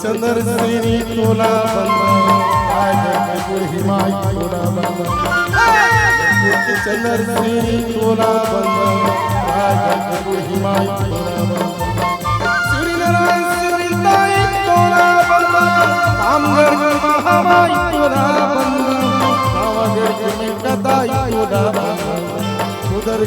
चंद्र श्री तोला चंद्र श्री तोला श्री नारायण श्री ताई तोला महामाई तोला कदाई उधर तोला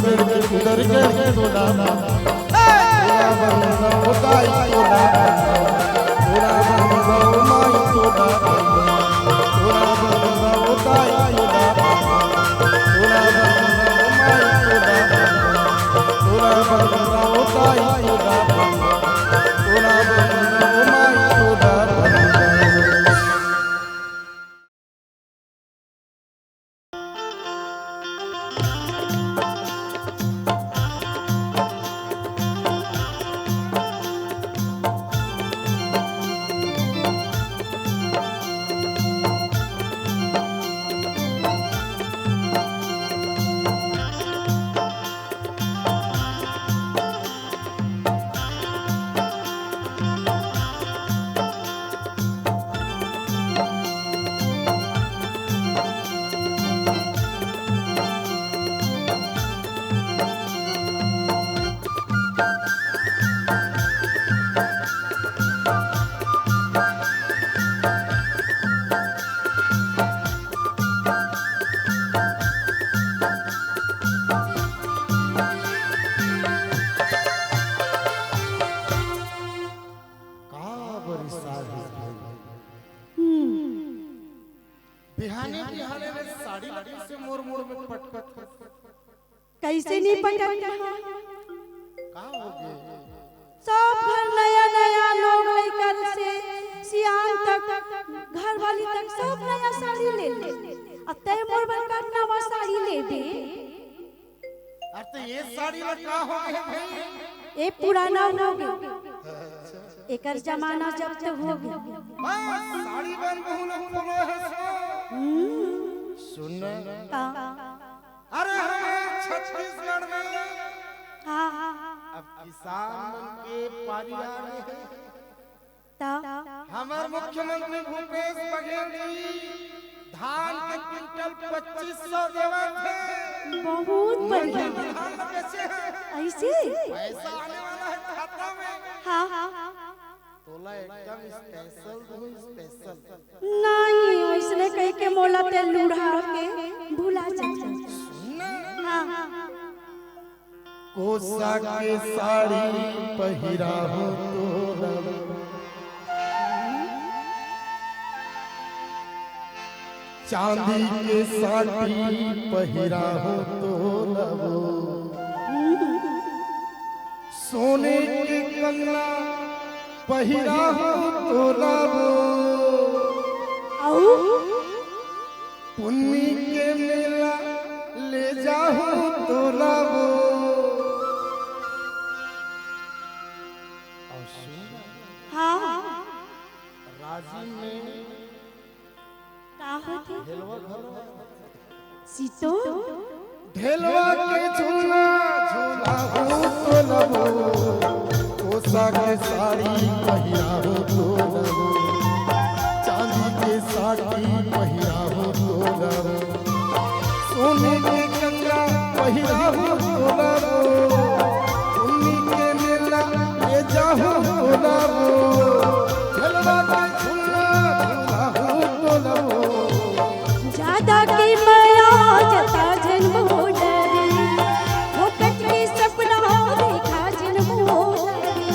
कैसे नहीं पकड़ सब घर नया नया लोग लेकर से सियान तक घर वाली तक सब नया साड़ी ले ले अब तय मोर बरका नवा साड़ी ले दे। अरे तो ये साड़ी में का हो गया भाई? ये पुराना हो गया एकर जमाना जब तक हो गया साड़ी बन बहु फुलो है सुन अरे छत्तीसगढ़ में अब किसान के पारियाने हमारे मुख्यमंत्री भूपेश बघेल जी धान के क्विंटल 2500 देवा थे। बहुत बढ़िया ऐसे पैसा आने वाला है खाता में। हाँ तोला एकदम स्पेशल नहीं इसने कह के मोला ते लूढ़ा के भुला कोसा के साड़ी पहिरा हो तोरा चांदी के साड़ी पहिरा हो तोरा सोने के कंगना पहिरा हो तोरा पुन्नी के मेला ले जाओ तोरा हाँ राजी में का होती ढेलवा घर सीतो ढेलवा के झूला झूला हो तो लबो कोसा के साड़ी पहिरा हो तो लबो चांदी के साड़ी पहिरा हो तो लबो सोने के कंगना पहिरा हो तो लबो उन्नी के मेला ले जाओ तो लबो ढेलवा के झूला झूला हो तो लबो ज्यादा की माया जता जन्म हो डरे वो कटके सपना देखा जन्म हो डरे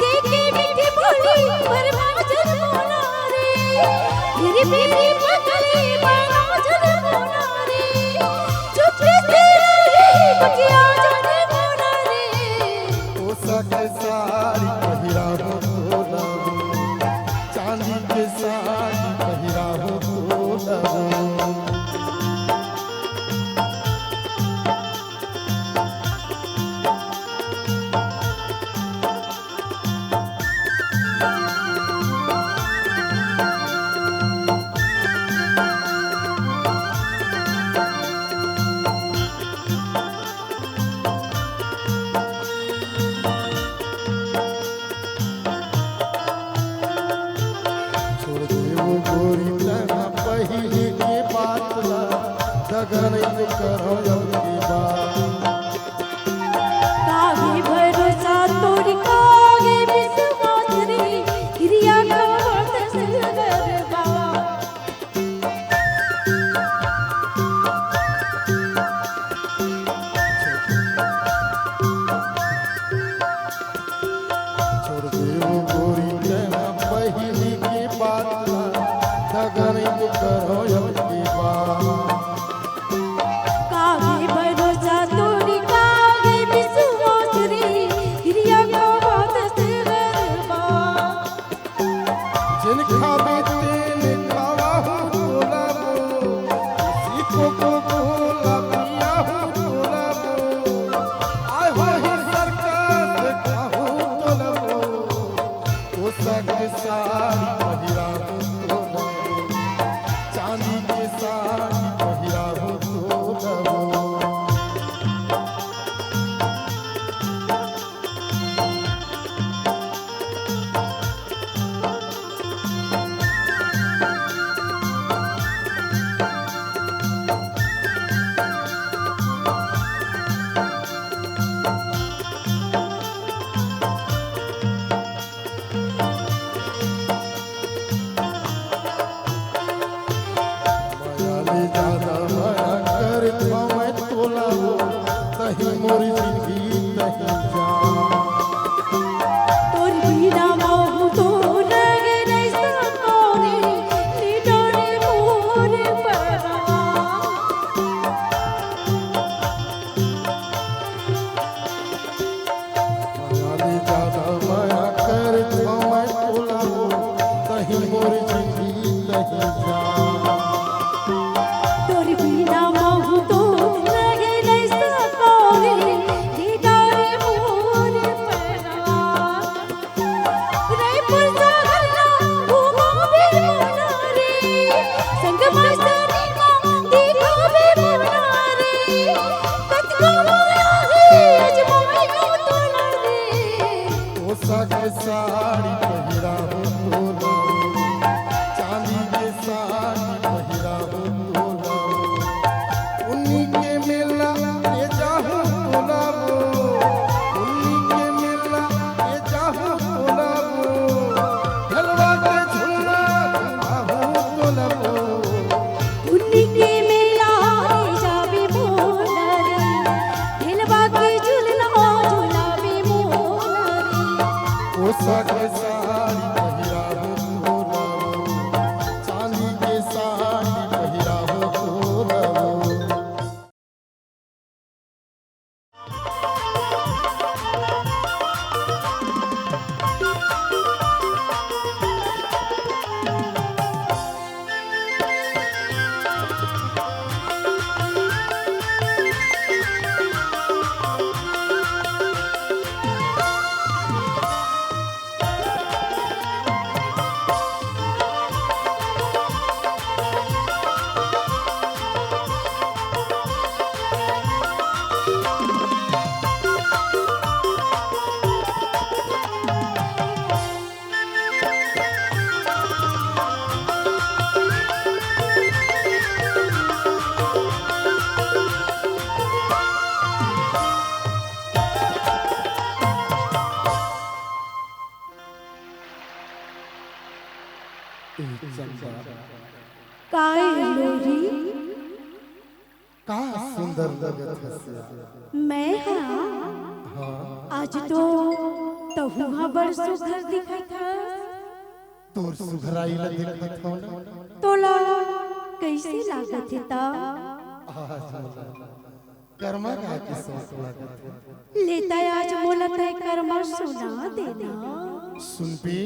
देखे मीठी बोली परवा जन्म होना रे मेरी मेरी पगली बना जन्म होना रे चुप से रे बचिया जन्म होना रे कोसा के साड़ी पहिरा हो तोला चांदी के साड़ी पहिरा हो तोला छोड़ दे वो गोरी तना पहले के बात ला दगन करो अब की बात कागे भरोसा तोरी कागे विश्वास रे क्रिया का वर्त गरबा छोड़ दे वो गोरी तना पहले के बात ला दगन करो अब की बात कागे भरोसा तोरी कागे विश्वास रे क्रिया का वर्त गरबा जिन खावे तेन खावा हो तोला सीको को बोला पिया हो तोला आय हो ही सरकार खाओ तोला कोसा के साड़ी पहिरा हो तोला चांदी के साड़ी पहिरा हो तोला माया ले जाना माया कर मैं तोला हो तही मोरी जिंदगी तही जान तोरी बिना मोह तो लगे नहीं सकोरे निडरे मोर परा माया ले जाना माया कर मैं तोला हो तही मोरी जिंदगी तही जान तोरी बिना मोह तो लगे नहीं सकोरे निडरे मोर परा रे पुरसा गल्ला घूमो भी मोना रे संग मस्ती का देखो भी मोना रे कतको मोया है अजमाई को तोला रे कोसा के साड़ी पहिरा हो तोला चांदी के साड़ी पहिरा हो तोला उन्नी के मेला ले जाओ तोला उन्नी के मेला ले जाओ तोला ढलवा के झूला झूला हो तोला उन्नी के मेला ले जावे मोना रे ढेलवा के झूले का सुंदर लगत हसिया। मैं हाँ हाँ आज तो तहुहा बड़ सुघर दिखत है। तोर सुघराई ला देखत हो ना। तोला कैसे लागत है ता? कर्मा का के सोच लागत है। लेता आज मोला तय कर्मा सुना देना। सुन पी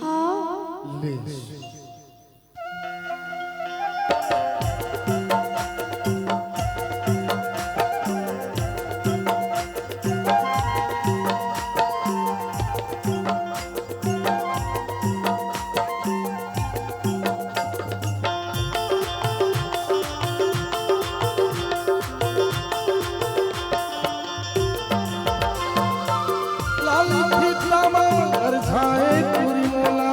हाँ ले। लाली फीतामा हर छाए पूरी मोला,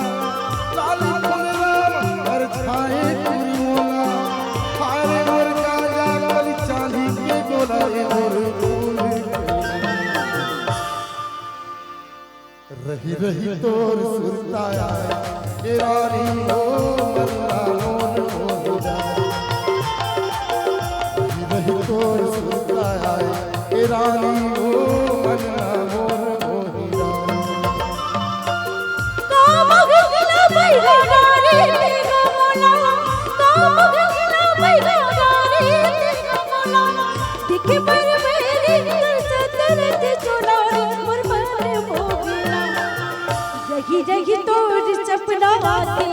लाली फुलराम हर छाए पूरी मोला, हारे मोर काजा कली चांदी के गोला रे मोर फूल रही रही तोर सुरताया ए रानी हो मल्ला मोर मोरा, रही रही तोर सुरताया ए रानी हो मल्ला रही तोर सपना आती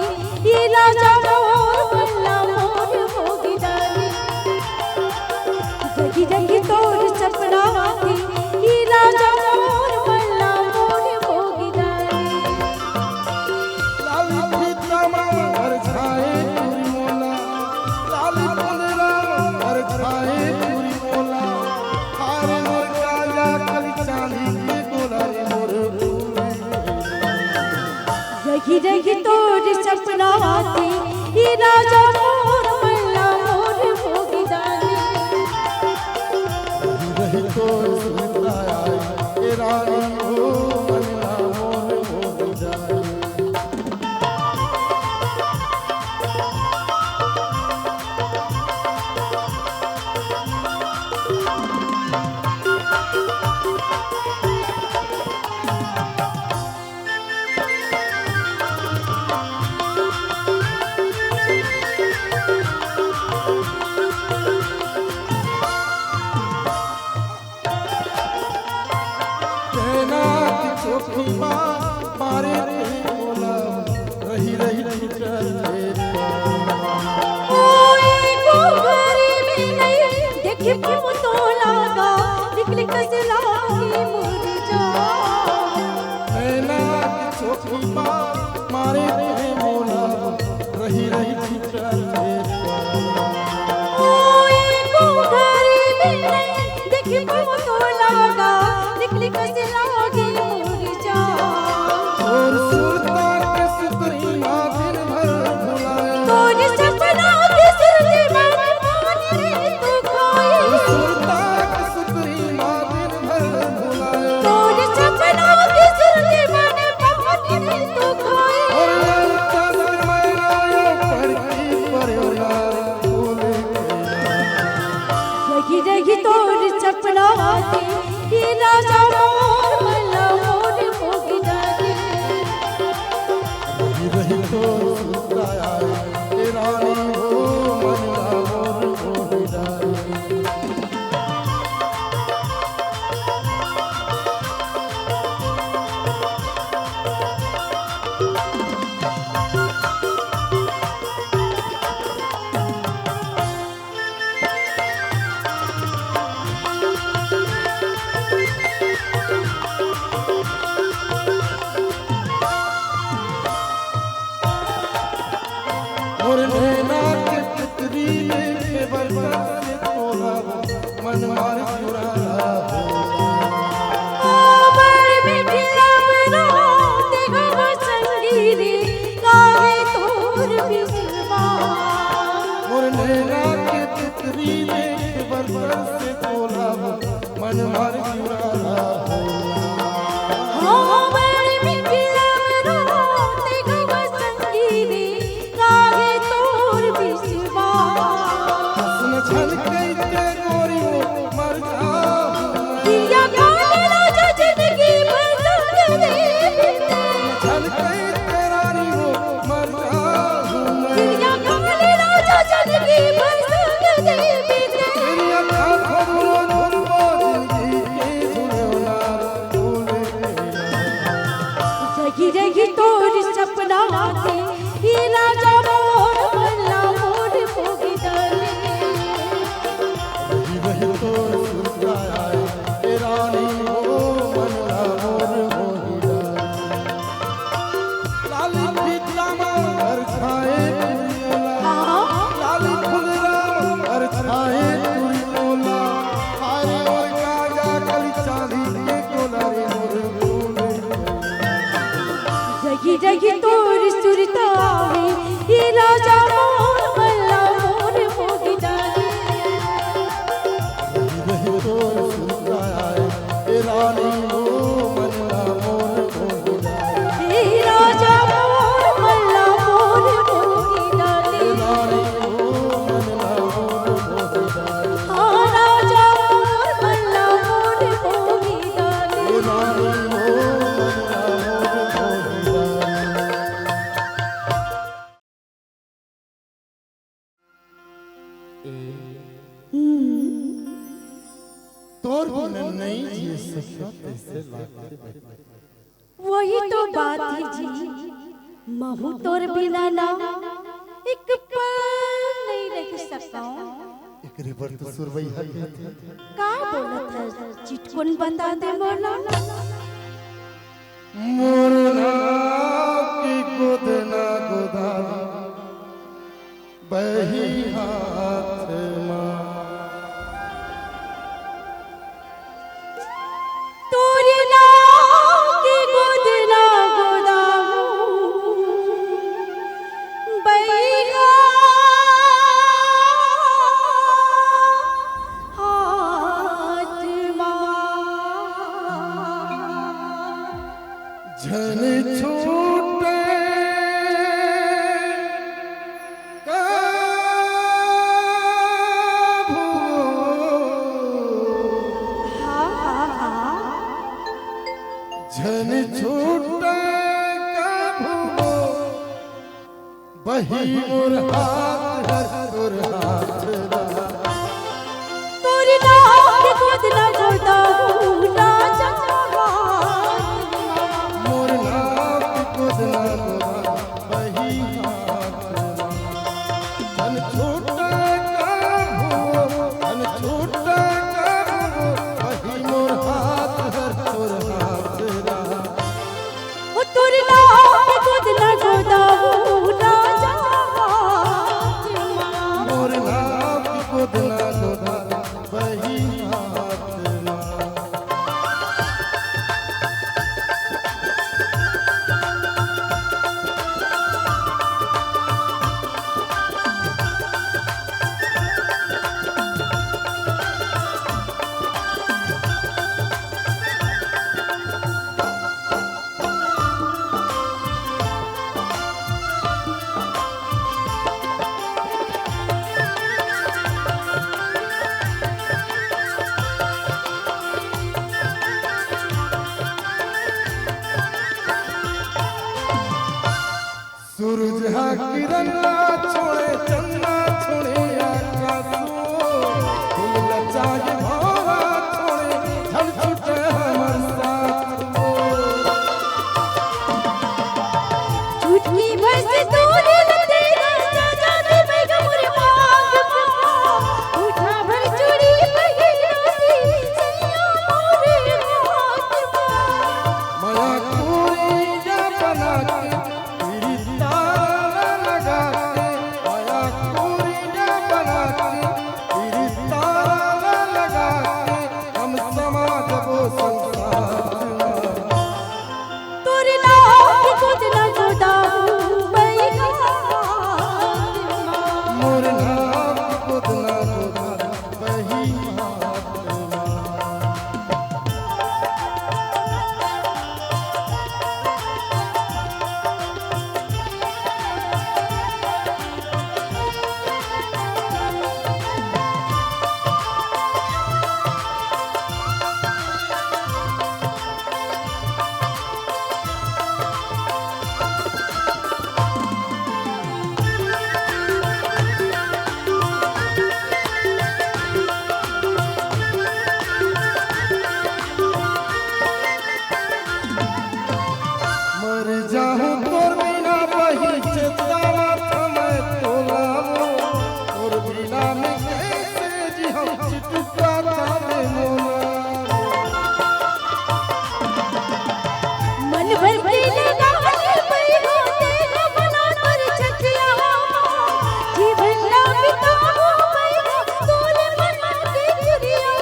ये राजा मोर बल्ला मोर होगी डाली। रही रही तोर सपना आती ये राजा मोर बल्ला मोर होगी डाली। लाली फीतामा हर छाए पूरी मोला, लाली फुलराम हर छाए पूरी मोला, हारे मोर काजा कली चांदी के गोला रे मोर फूल रही रही तोर सपना आती ये राजा मोर बल्ला मोर होगी डाली। रही तो सुरताया ए रानी हो मल्ला मोर मोर जाए। कहना कि चोखी माँ मारे रे बोला, रही रही चले ओए गोबरी में नहीं देखे पाऊँ तो लागा निकले कसला की मुझे जा। कहना कि चोखी माँ मारे रे बोला, रही रही चले ओए गोबरी में नहीं देखे पाऊँ तो लागा निकले कसला की मुझे जा। और सुरता के सुतरी माँ दिन भर भुलाए, तोरे सपना के सुरते मन पानी रे तू खोई। सुरता के सुतरी माँ दिन भर भुलाए, तोरे सपना के सुरते मन पानी रे तू खोई। और ललता समय आयो पड़की परोला फूल रही रही तोर सपना आती ये राजा मोर बल्ला मोर होगी डाली। रही रही तो सुरताया ए रानी हो मल्ला मोर मोर जाए। मोर नैना के पुतरी देखे बरसात से तोला, मन मार चुरा आवर में भिलावरा देखो संगी रे गावे तोर बिसवा। मोर नैना के पुतरी देखे बरसात से तोला, मन मार चुरा आवर में भिलावरा देखो संगी रे गावे तोर बिसवा। हसन छल के नारी हो मनला मोर भोगीदारी हे राजा मोर मल्ला मोर भोगीदारी नारी हो मनला मोर भोगीदारी हाँ राजा मोर मल्ला मोर भोगीदारी नारी हो मनला मोर भोगीदारी तोर बिना नहीं जी सकता कैसे लागते वही तो बात है जी महू तोर बिना ना एक पल नहीं रह सकता एकरे पर तो सुरवैया कहते का बोलत है चिटकुन बता दे मोला मोरना की गोदना गोदारी बही हाथ मां तोरे नाम की गोदना गोदामू बैगा हाथ झन छूटे झन छूटे कभू बही मोर हाथ हर तोर हाथ तोरे नाम की गोदना गोदामू राजा मोर नाम गोदना गोदा बही हाथ धन छूटे कभू धन छूटे कभू बही मोर हाथ हर तोर हाथ ओ तोरे नाम की गोदना गोदामू राजा मोर नाम गोदना गोदा बही हाथ सूरज हा किरण ना छोड़े चंदा छोड़े आकाशो फूल लचाए भौरा छोड़े झल छूटे हमर साथ झूठी भस तोरे तेरा सजा दे मैं गमुर मांग उठा भर चूड़ी पहिरासी सैया मोरे हाथ माया कोरी जा बना के तेरी तारा लगा के माया कोरी जा बना के तेरी तारा लगा के हम समाज वो संसार तोरे नाम की गोदना गोदामू बैगा मोर नाम गोदना गोदा बही हाथ मर जाऊं तोर बिना बही चेतावा थमै तोलावो तोर बिना में कैसे जी हम चिटुका थामे मोला मन भर के लगा बैगा तेरा बना कर छठिया जीवन ना बिताओ बैगा तोरे मना के चुरिया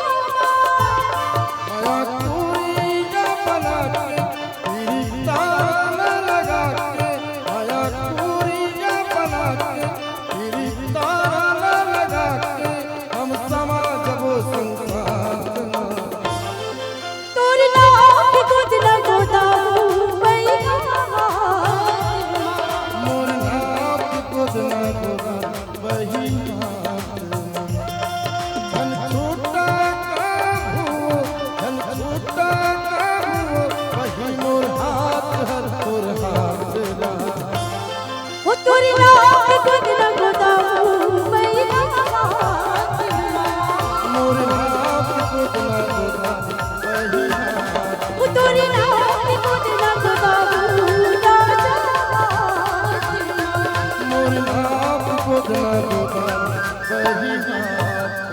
माया कोरी जा बना के तेरी तारा लगा के माया कोरी जा बना के तेरी तारा लगा के हम समाज वो संसार तोरे गोदना गोदा वही हाथ तोरे नाम के गोदना गोदाऊ राजा मोर नाम गोदना गोदा वही हाथ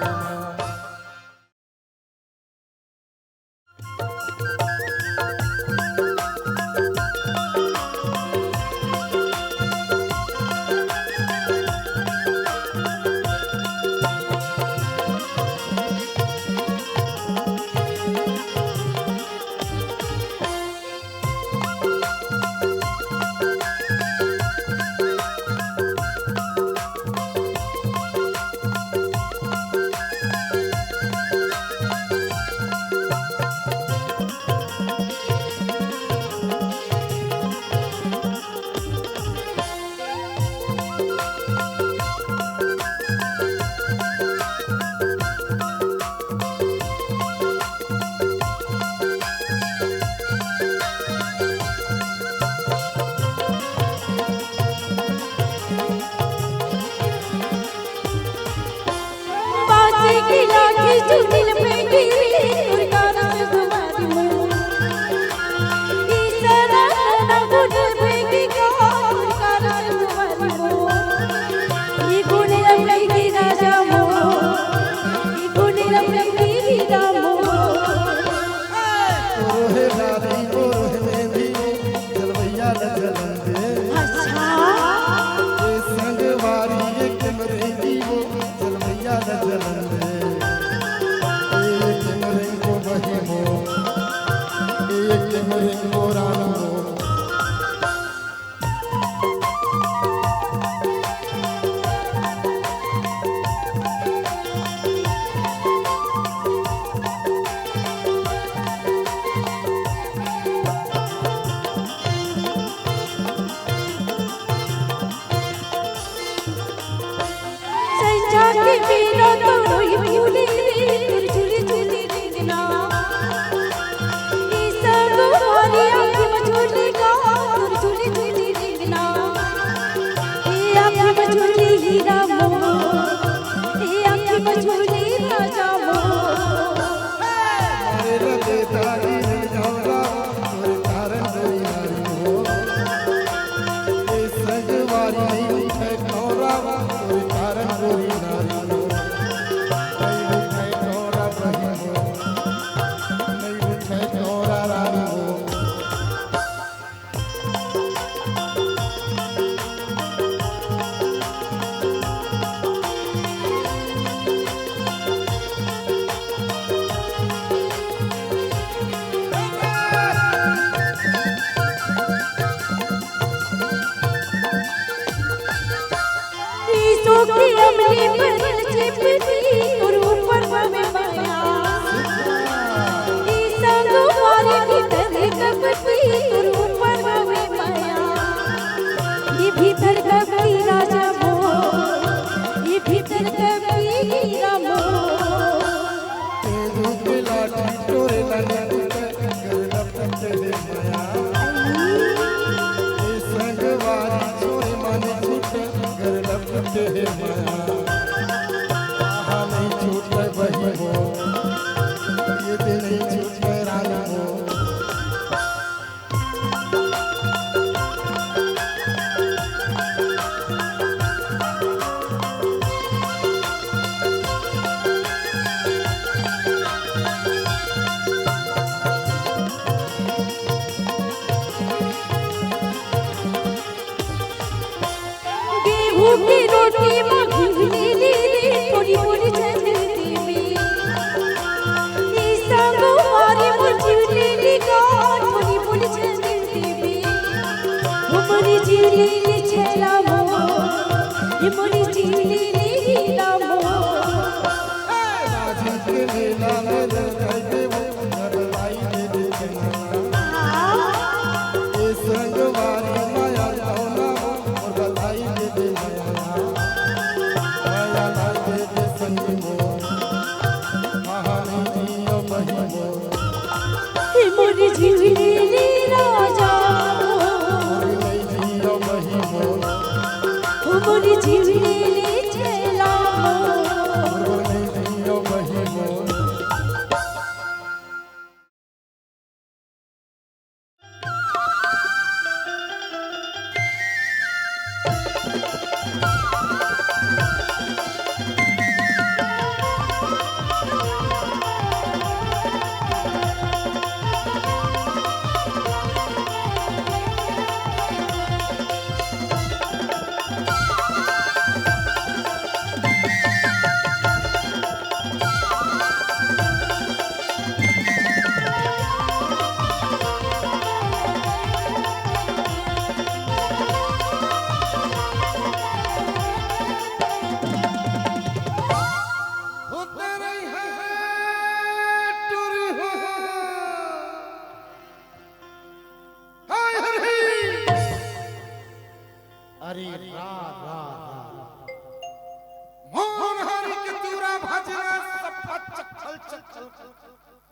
चल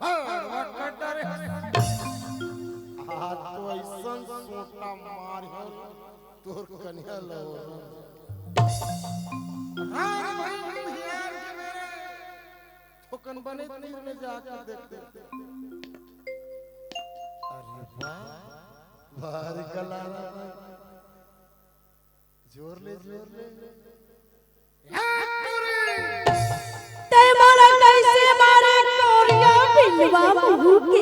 हाँ कटर आज तो ऐसा सोटा मार हो तोर कन्या लो हाँ भाई यार के मेरे ठोकन बने तीर में जाके देखते अरे वाह भारी गलारा जोर ले ते मारा कैसे मारे कोरिया बिलवा मुंह के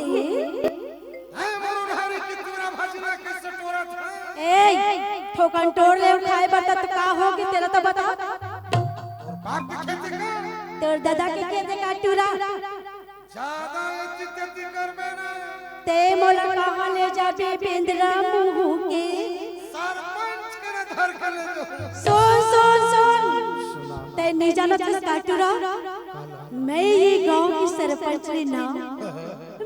हां मरो हरे की तोरा भजना कैसे टोरा था ए ठोकन टोर ले खाए बता तो का होगी तेरा तो बता और बाप के खेते का तेरे दादा के खेते का टूरा ज्यादा इज्जत कर बेना ते मोला कहां ले जाबे बेंद्रा मुंह के सरपंच कर धर के ले सुन ते नहीं जाना किस काटूरा मैं ये गांव की सरपंच रे ना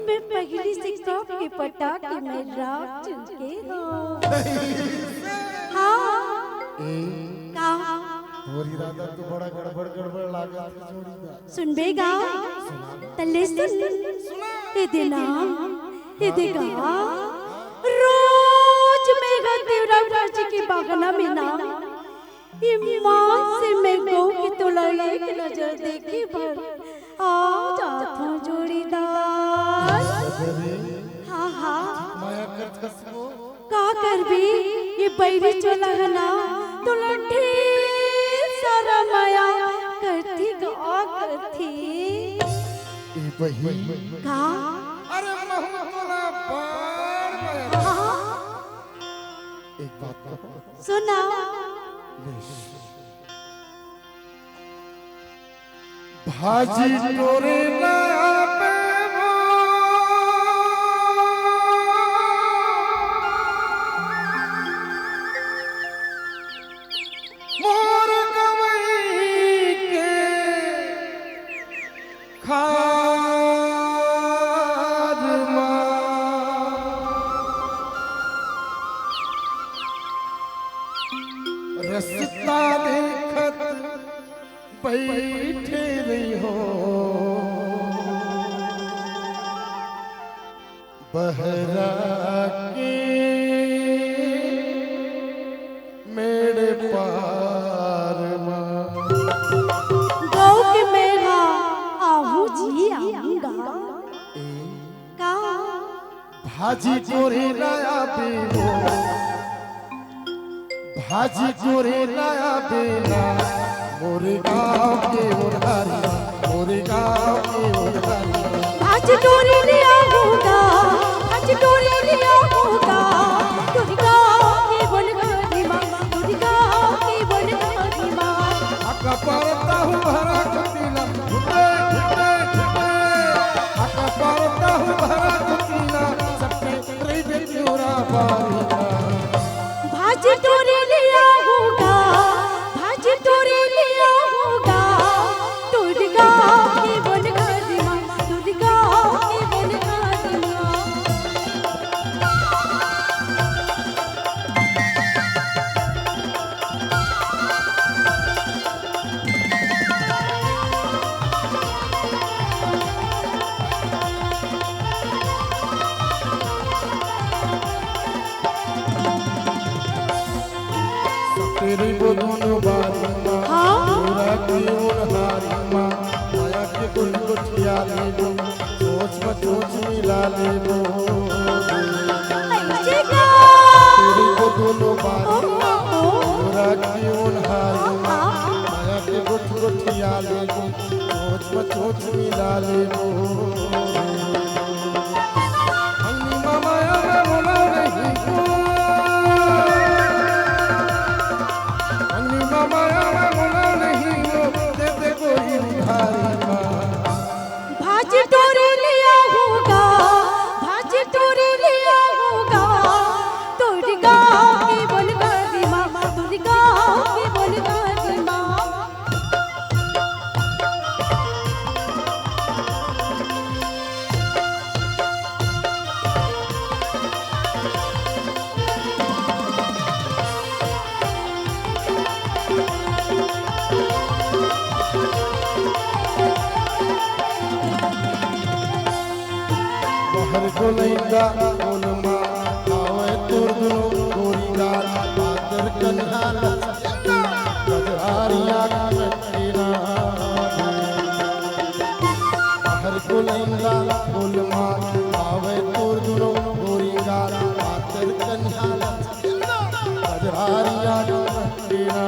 मैं पहली से कप के पटा के मैं रात चुके हाँ का और इरादा तो बड़ा गड़बड़ लागा जोड़ी का सुन बेगा तले सुन ये देना ये देगा रोज मेरा देवरा जी की बागना में ना ईमान से मैं गौ की तुला एक नजर देखी पर आ जाता जोड़ीदार हाँ हाँ माया कर खसबो का कर भी ये बैरी चोला है ना तुला ढेर सारा माया करती गा करती ए बही का अरे महू तोला बार माया हाँ एक बात कहो सुना भाजी तोरे नया पे मोर गवई के खाद रस्ता देखत बैठे रही हो बहरा के मेरे पार गौ के मेरा आहू जी आऊंगा का भाजी तोरे नया बेलो भाजी तोरे नया बेला मोरे गाँव के उधारी मोरे गाँव के उधारी आज डोरी लिया होगा आज डोरी लिया होगा दुर्गा की बोल गई माँ दुर्गा की बोल गई माँ आका पारता हूँ भरा कुतीला घुटे घुटे घुटे आका पारता हूँ भरा कुतीला सबके रही बेचोरा बारीका भाज डोरी लिया होगा भाज डोरी लिया होगा दुर्गा की बोल गई माँ दुर्गा की बोल गई माँ तेरी वो दोनों बारी माँ हाँ? पूरा की उन्हारी माँ माया के गुल गुठिया ले लो सोच में सोच मिला ले लो ऐसे का तेरी वो दोनों बारी माँ पूरा की उन्हारी माँ माया के गुठ गुठिया ले लो सोच में सोच मिला ले लो अन्नी माँ माया में बोला नहीं माया बोला नहीं वो दे दे कोई उधारी माँ भाज डोरी लिया होगा भाज डोरी लिया होगा दुर्गा की बोल गई माँ दुर्गा की बोल गई माँ बाहर को लैंदा बोलमा आवे तोर दुनो गोरी गाल पातर कन्हाल गजरारिया कटेना बाहर को लैंदा बोलमा आवे तोर दुनो गोरी गाल पातर कन्हाल गजरारिया कटेना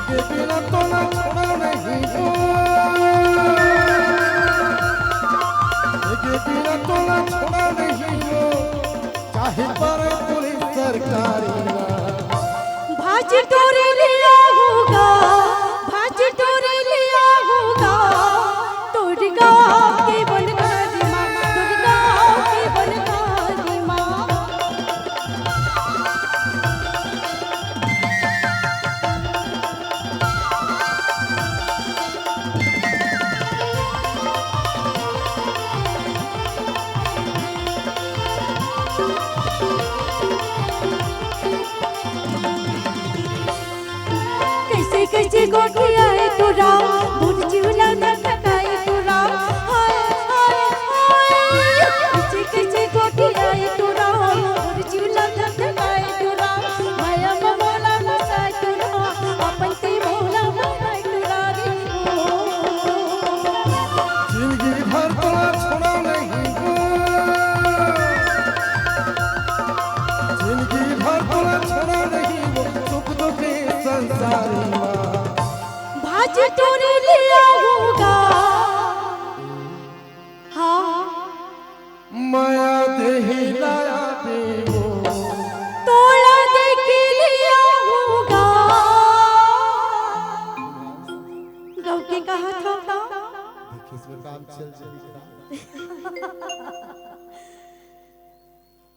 के बिना तो ना छोड़ा नहीं हो के बिना तो ना छोड़ा नहीं हो चाहे पर पुलिस सरकारी ना भाज तोरे लिया होगा भाज तोरे लिया होगा तोर गाँव के बनगारी माँ तोर गाँव के बनगारी माँ कैसे गोटी आए तुरा बुढ़ जीवना न थकाए तुरा हाय हाय हाय कैसे गोटी आए तुरा बुढ़ जीवना न थकाए तुरा माया मोला मसाए तुरा अपन ते मोला मसाए तुरा रे जिंदगी भर तो ना छोड़ा नहीं हो जिंदगी भर तो ना छोड़ा नहीं हो सुख दुख के संसार भाज तोरे लिया होगा हाँ माया देही लाया देवो तोड़ा देख लिया होगा गाँव के कहा था देखिए इसमें काम चल जाएगा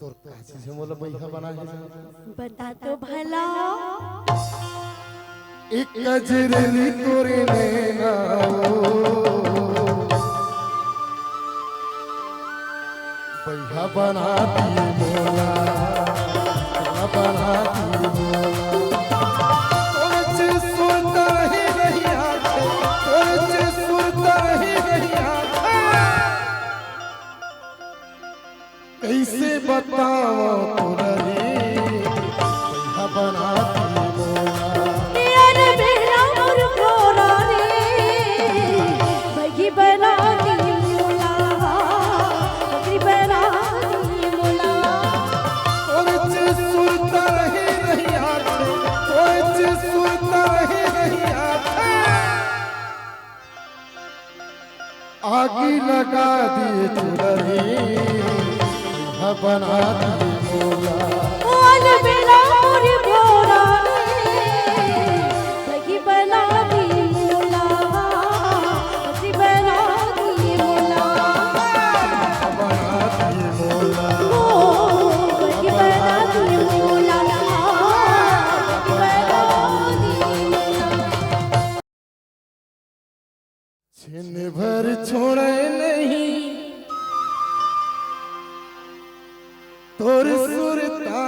तोर काची से मोला बैठा बना है बता तो भला एक गजरेली तोरे नैना बैठा बना दी मोला बना दी मोला तोरे सुनता ही रही आँखें तोरे सुनता ही रही आँखें कैसे बताओ तोरा रे बैठा बना दी मोला यार मेरा मोर भोरा रे बगी बना दी मोला बगी बना दी मोला तोरे सुरता रही रही आँखें तोरे सुरता रही रही आँखें आगी लगा दिए चुनरी बना दी मोला बोल मेरा मोर भोरा रे बगी बना दी मोला बगी बना दी मोला बना दी मोला ओ बगी बना दी मोला बगी बना दी मोला छिन भर छोड़े नहीं तोर सुरता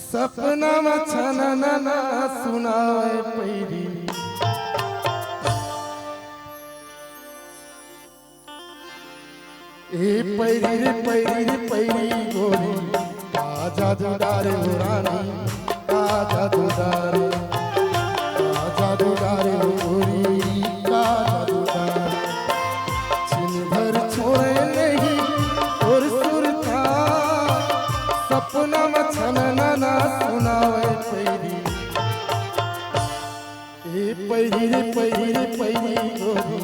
सपना में छना ना सुनाए पैरी ए पैरी रे पैरी गोरी का जादूदार रानी का जादूदार गोरी का जादूदार छिन भर छोड़े नहीं और सुरता सपना में छना ना सुनावे पैरी ए पैरी रे पैरी गोरी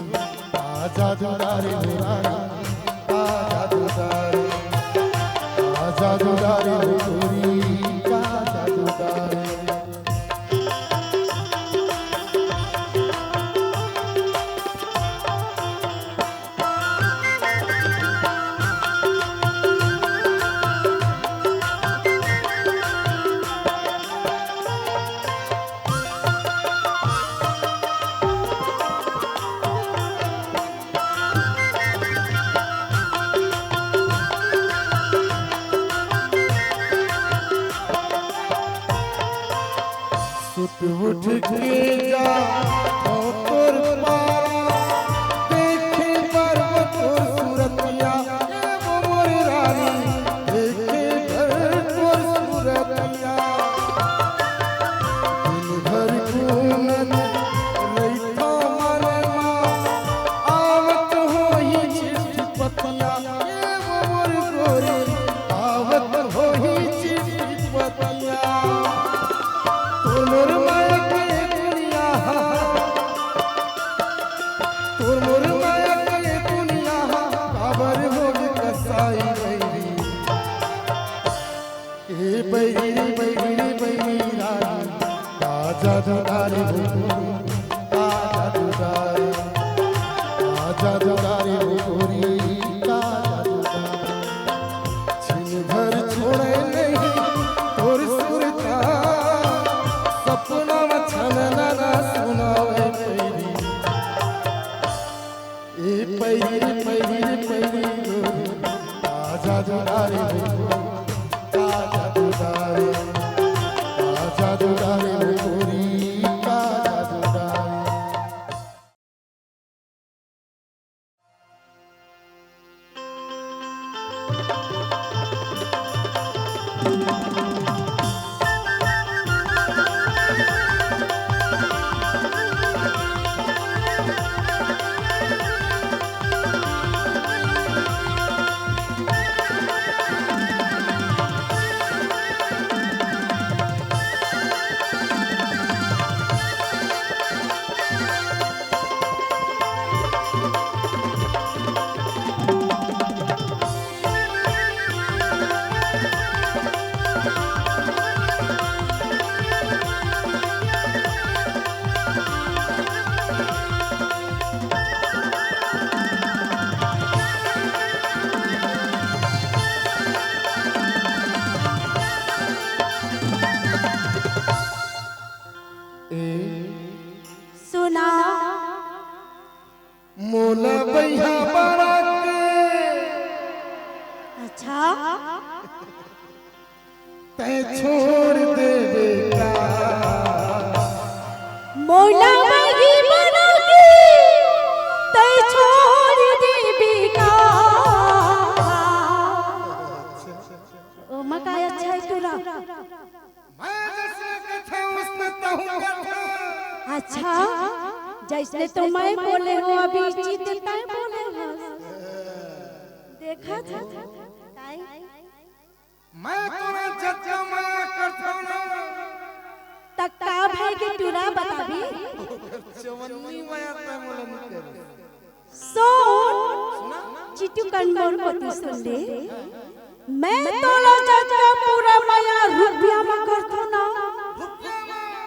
का जादूदार रानी का जादूदार गोरी का जादूदार सुत उठ के जा तोर पारा देखे पर्वत और सूरतिया वो मोर रानी देखे तोर सूरतिया दिन भर घूमन रैठा मनमा आवत होई चिट्ठी पतिया वो मोर गोरी आवत होई चिट्ठी पतिया तोर मोर माया के दुनिया तोर मोर माया के दुनिया काबर हो कसाई गई ए बैरी बैरी बैरी रानी ताजा दुदारी हो ताजा दुदारी ताजा दुदारी हो गोरी ताजा दुदारी छिन भर छोड़े नहीं तोर सुरता सपना मछन ना सुनावे पैरी ए पैरी पैरी पैरी गोरी ताजा दुदारी हो ताजा दुदारी ताजा दुदारी हो गोरी ताजा दुदारी सुना मोला बैहा बारात अच्छा तै छोड़ दे बेटा मोला बगी बना के तै छोड़ दे बेका ओ मकाय अच्छा है तुरा मैं जैसे कथा उसने तहु कथा अच्छा जैसे तो मैं बोले हो अभी जीत तय बोले हो देखा था काई मैं तोरा जज्जा माया करथौ ना तक का भाई के तुरा बताबी चवन्नी माया तय मोलन कर सोन चिटू कंडोर होती सुन ले मैं तोला जज्जा पूरा माया रुपया में करथौ ना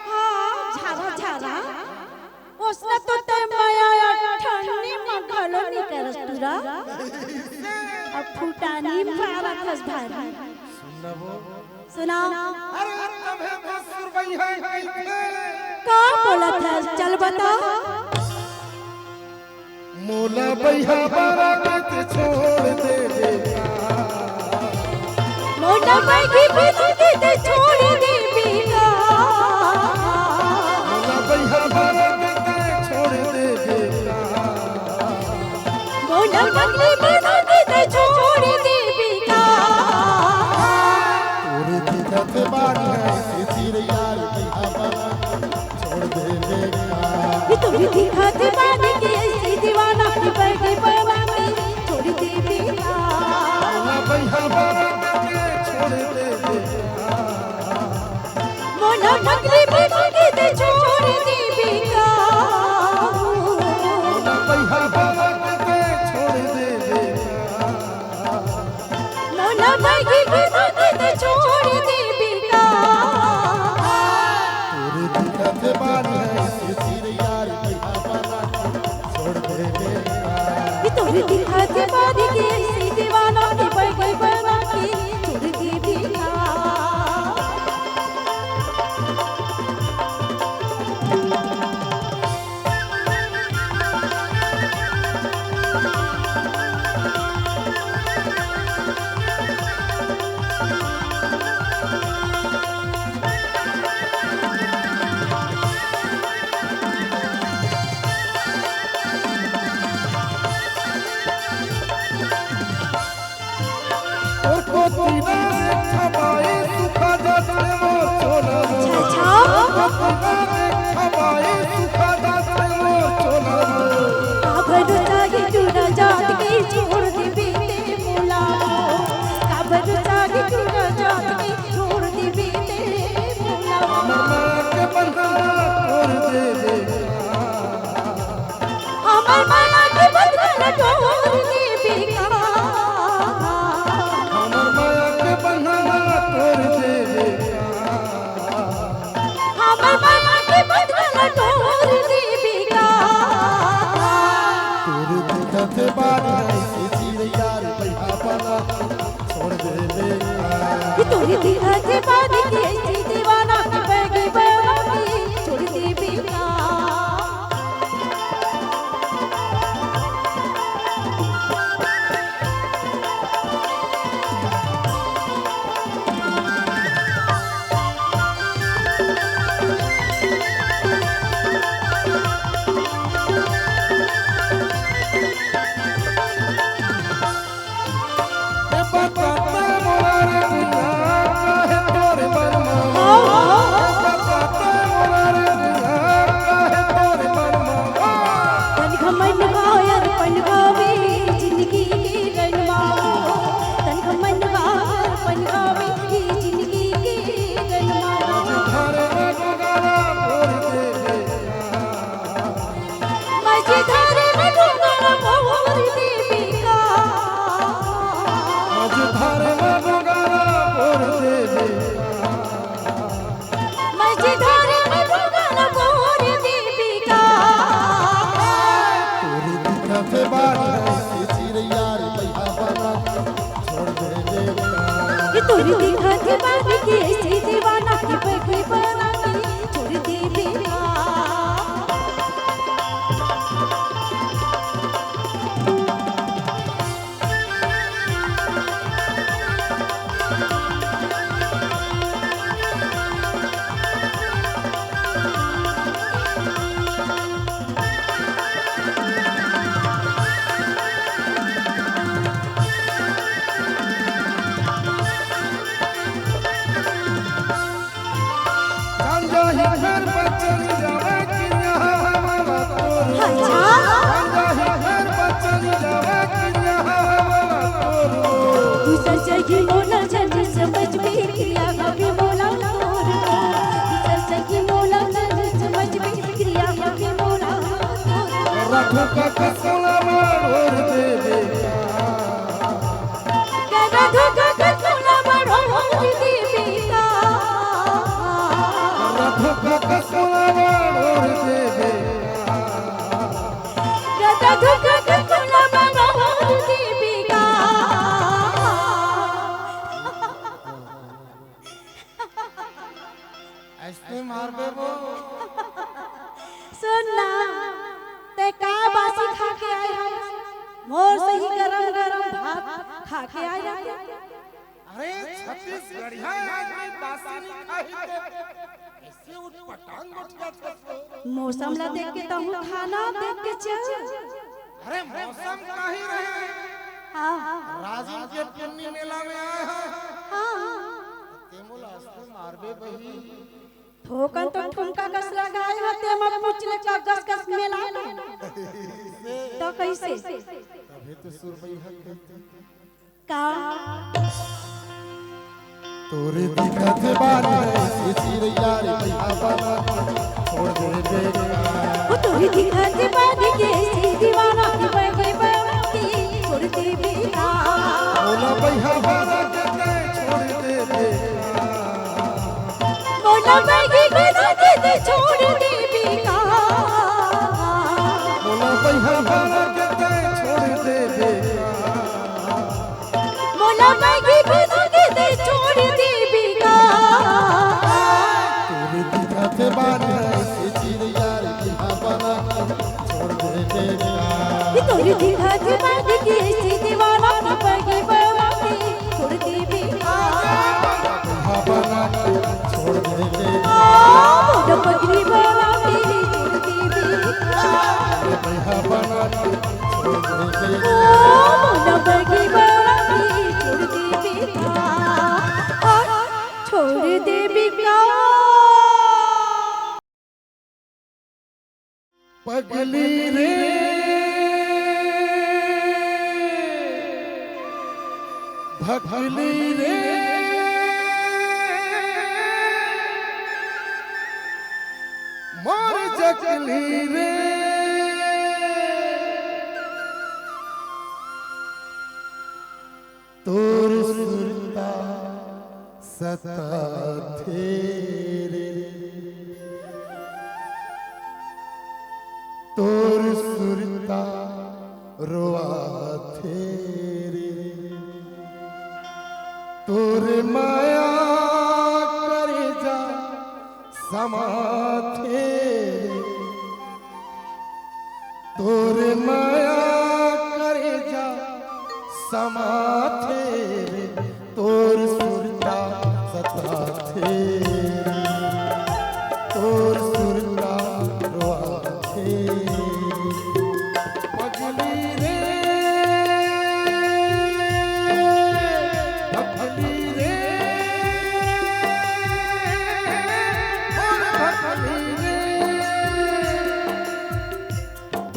हाँ झारा झारा उसने तो ते माया ठंडी में घलो नहीं करस तुरा अब फुटानी मारा खस भारी सुनबो सुना अरे तबे बसुर बैहा का बोला था चल बता मोला बैहा बारात छोड़ दे बेटा मोटा बैगी बना के छोड़ दे बेटा मोला बैहा बारात छोड़ दे बेटा मोटा बैगी बना के छोड़ दे बेटा तोरे दिखत बानी है सिर यार बैहा बारात छोड़ दे बेटा ये तो भी दिखात बानी के ऐसी दीवाना की बैगी बना के छोड़ दे बेटा मोला बैहा बारात छोड़ दे बेटा मोटा बैगी बना के छोड़ दे बेटा मोला बैहा बारात छोड़ दे बेटा मोटा बैगी बना के छोड़ दे बेटा तोरे दिखत बानी है सिर यार बैहा बारात छोड़ दे बेटा ये तो भी दिखात बानी के ऐसी दीवाना की बैगी बना के छोड़ दे बेटा भतना देखा बाई सुखा जाते वो चोला काबर जागे चूड़ा जात के छोड़ दे बेटे मोला काबर जागे चूड़ा जात के छोड़ दे बेटे मोला हमर माया के बंधना तोड़ दे हमर माया के बंधना तोड़ दे बेका हमर माया के बंधना तोड़ दे हमर माया के बंधना तोड़ दे बेका तोरे दिखत बारी से जीर यार बैहा पाना छोड़ दे तोरी दिखत बारी के दीवाना बगी बगी छोड़ दे बेका तोरी दिखत बारी के दीवाना बगी बगी छोड़ दे बेका सजगी मोला जन समझ में क्रिया कभी मोला तोर सजगी मोला जन समझ में क्रिया कभी मोला तोर रखो का कसला मोर दे करा धोखा कसला मोर दे बेका रखो का कसला मोर दे करा धोखा कसला मोर दे बेका ऐसे मार बेबो सुनना ते का बासी खा के आए हैं मोर सही गरम गरम भात खा के आए हैं अरे छत्तीसगढ़िया आदमी बासी नहीं खाई ऐसे उठ पटांग उठ जाता मौसम ला देख के तहु खाना देख के चल अरे मौसम का ही रहे हां राजीव के पुन्नी मेला में आए हैं हां तेमुला अस्ते मारबे बही ठोकन तो ठुमका कस लगाए होते हम पूछले का गस गस मेला तो कैसे अबे तो सुरबई है का तोरे दिखत बारी से चिर यार भैया बाबा छोड़ दे वो तोरी दिखत बारी के दीवाना बगी बगी छोड़ दे बेका बोला भैया बाबा के छोड़ दे बोला बगी बगी छोड़ दे बेका बोला भैया बाबा के छोड़ दे बोला बगी बगी छोड़ दे बेका तोरे दिखत बारी से चिर यार भैया बाबा छोड़ दे तोरी दिखत बारी के दीवाना बगी बगी छोड़ दे बेका भैया बाबा छोड़ दे मोर बगी बगी छोड़ दे बेका भैया बाबा छोड़ दे मोर बगी बगी छोड़ दे बेका छोड़ दे बेका पगली रे भगली रे मोर जगली रे तोर सुरता सता तेरे तोर सुरता रोआ तेरे तोर माया करे जा समा तेरे तोर माया करे जा समा तेरे तोर सुरता सता तेरे तोर सुरता रोआ तेरे पगली रे भगली रे और भगली रे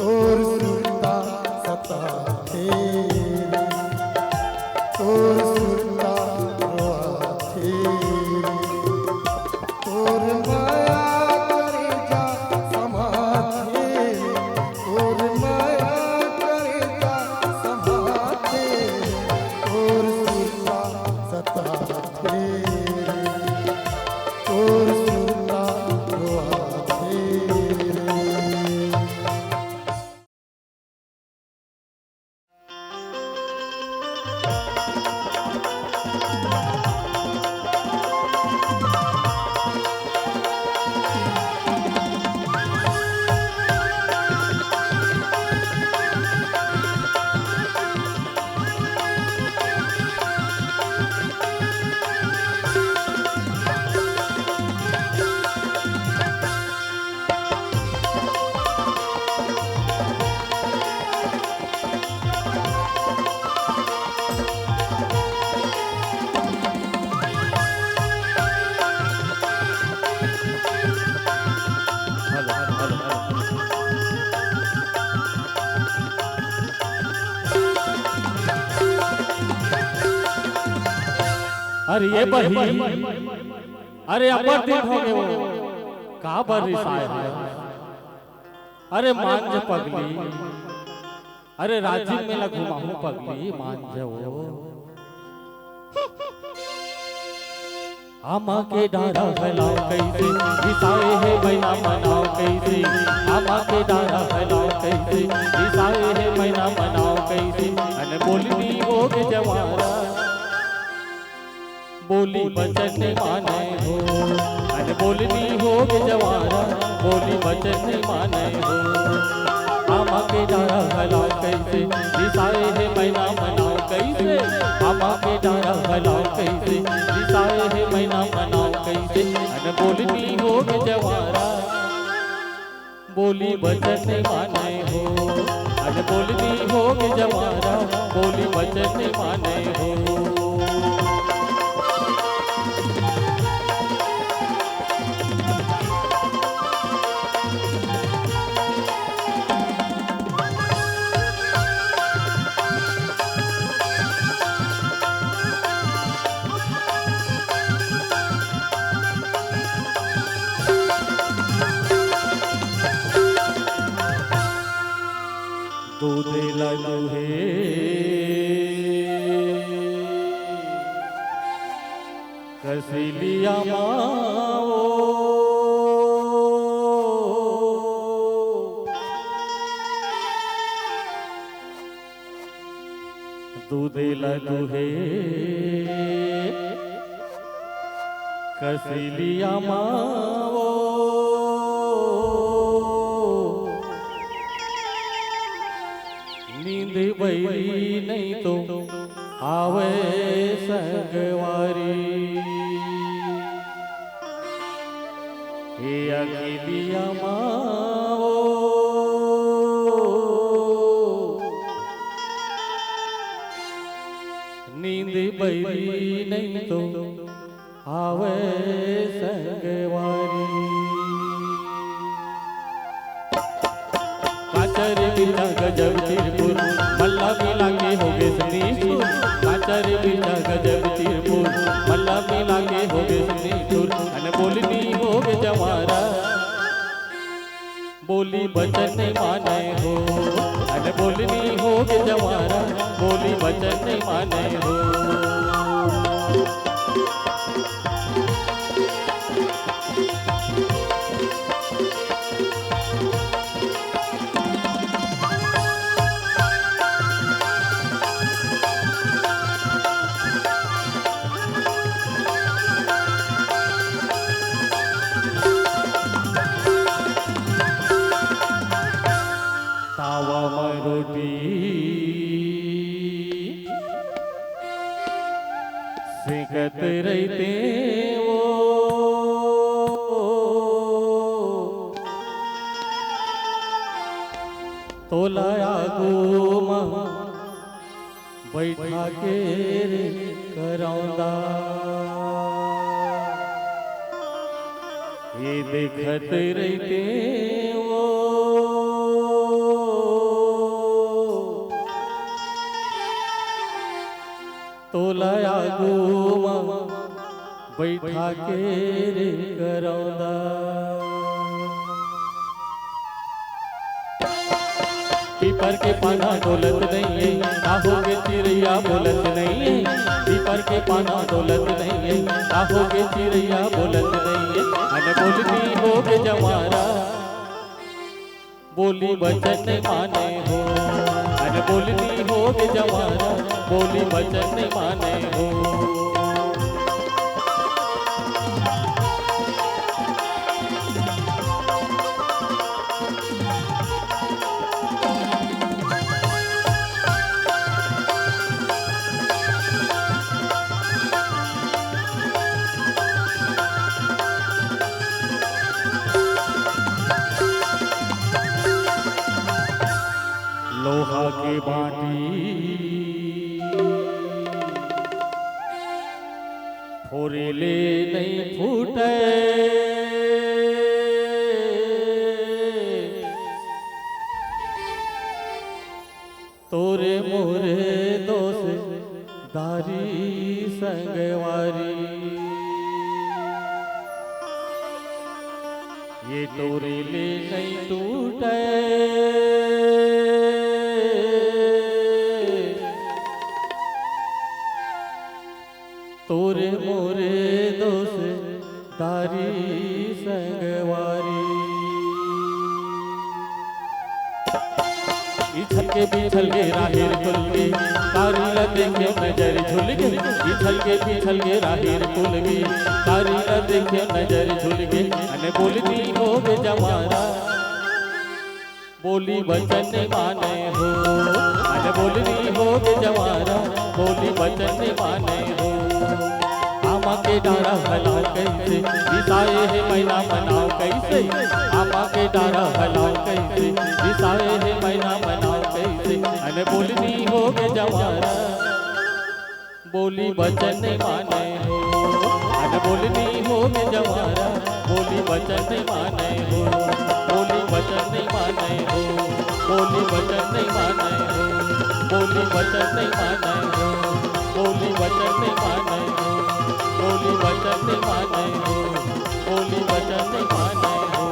तोर सुरता सता तेरे तोर सुरता रोआ तेरे तोर माया करे जा समा तेरे तोर माया करे जा समा तेरे तोर सुरता सता तेरे तोर सुरता रोआ तेरे अरे ये बही अरे अपर दिन हो गए वो का बरिसाए है अरे मांझ पगली अरे राजीव मेला घुमाऊं पगली मांझ वो आमा के डारा फैलाओ कैसे ईसाए है महीना मनाओ कैसे आमा के डारा फैलाओ कैसे ईसाए है महीना मनाओ कैसे अन बोलनी हो के जवारा बोली बचन माने हो अरे बोलनी हो के जवारा बोली बचन माने हो आमा के डारा फैलाओ कैसे ईसाए है महीना मनाओ कैसे आमा के डारा फैलाओ कैसे ईसाए है महीना मनाओ कैसे अरे बोलनी हो के जवारा बोली बचन माने हो अरे बोलनी हो के जवारा बोली बचन माने हो दूध लालू है कसिलिया माओ दूध लालू है कसिलिया माओ नींद बैरी नहीं तो आवे संगवारी हे अकेलिया माओ नींद बैरी नहीं तो आवे संगवारी बिरचा गजब तिरपुर मल्ला मिला के हो गए सनीपुर काचा रे बिरचा गजब तिरपुर मल्ला मिला के हो गए सनीपुर अन बोलनी हो गए जवारा बोली बचन नहीं माने हो अन बोलनी हो गए जवारा बोली बचन नहीं माने हो तावा में रोटी सेकत रहते वो तोलाया गोमा बैठा के रे करौंदा ये देखत रहते वो तोलाया गोमा बैठा के रे करौंदा पीपर के पाना डोलत नहीं है काहोगे चिड़ैया बोलत नहीं है पीपर के पाना डोलत नहीं है काहोगे चिड़ैया बोलत नहीं है अन बोलनी हो के जवारा बोली बचन नहीं माने हो अन बोलनी हो के जवारा बोली बचन नहीं माने हो लोहा के बाटी फोरेले नहीं फूटे तोरे मोरे दोस्त दारी संगवारी ये तोरेले नहीं टूटे तोरे मोरे दोस्त दारी संगवारी इछल के बिछल के राहिर खुल गई तारी ल देखे नजर झुल गई इछल के बिछल के राहिर खुल गई तारी ल देखे नजर झुल गई अन बोलनी हो गए जवारा बोली बचन नहीं माने हो अन बोलनी हो गए जवारा बोली बचन नहीं माने हो आमा के डारा हलाल कैसे दिसाए है मैना मनाओ कैसे आमा के डारा हलाल कैसे दिसाए है मैना मनाओ कैसे अन बोलनी हो गए जवारा बोली बचन नहीं माने हो अन बोलनी हो गए जवारा बोली बचन नहीं माने हो बोली बचन नहीं माने हो बोली बचन नहीं माने हो बोली बचन नहीं माने हो बोली बचन नहीं माने हो बोली बचन नहीं माने हो बोली बचन नहीं माने हो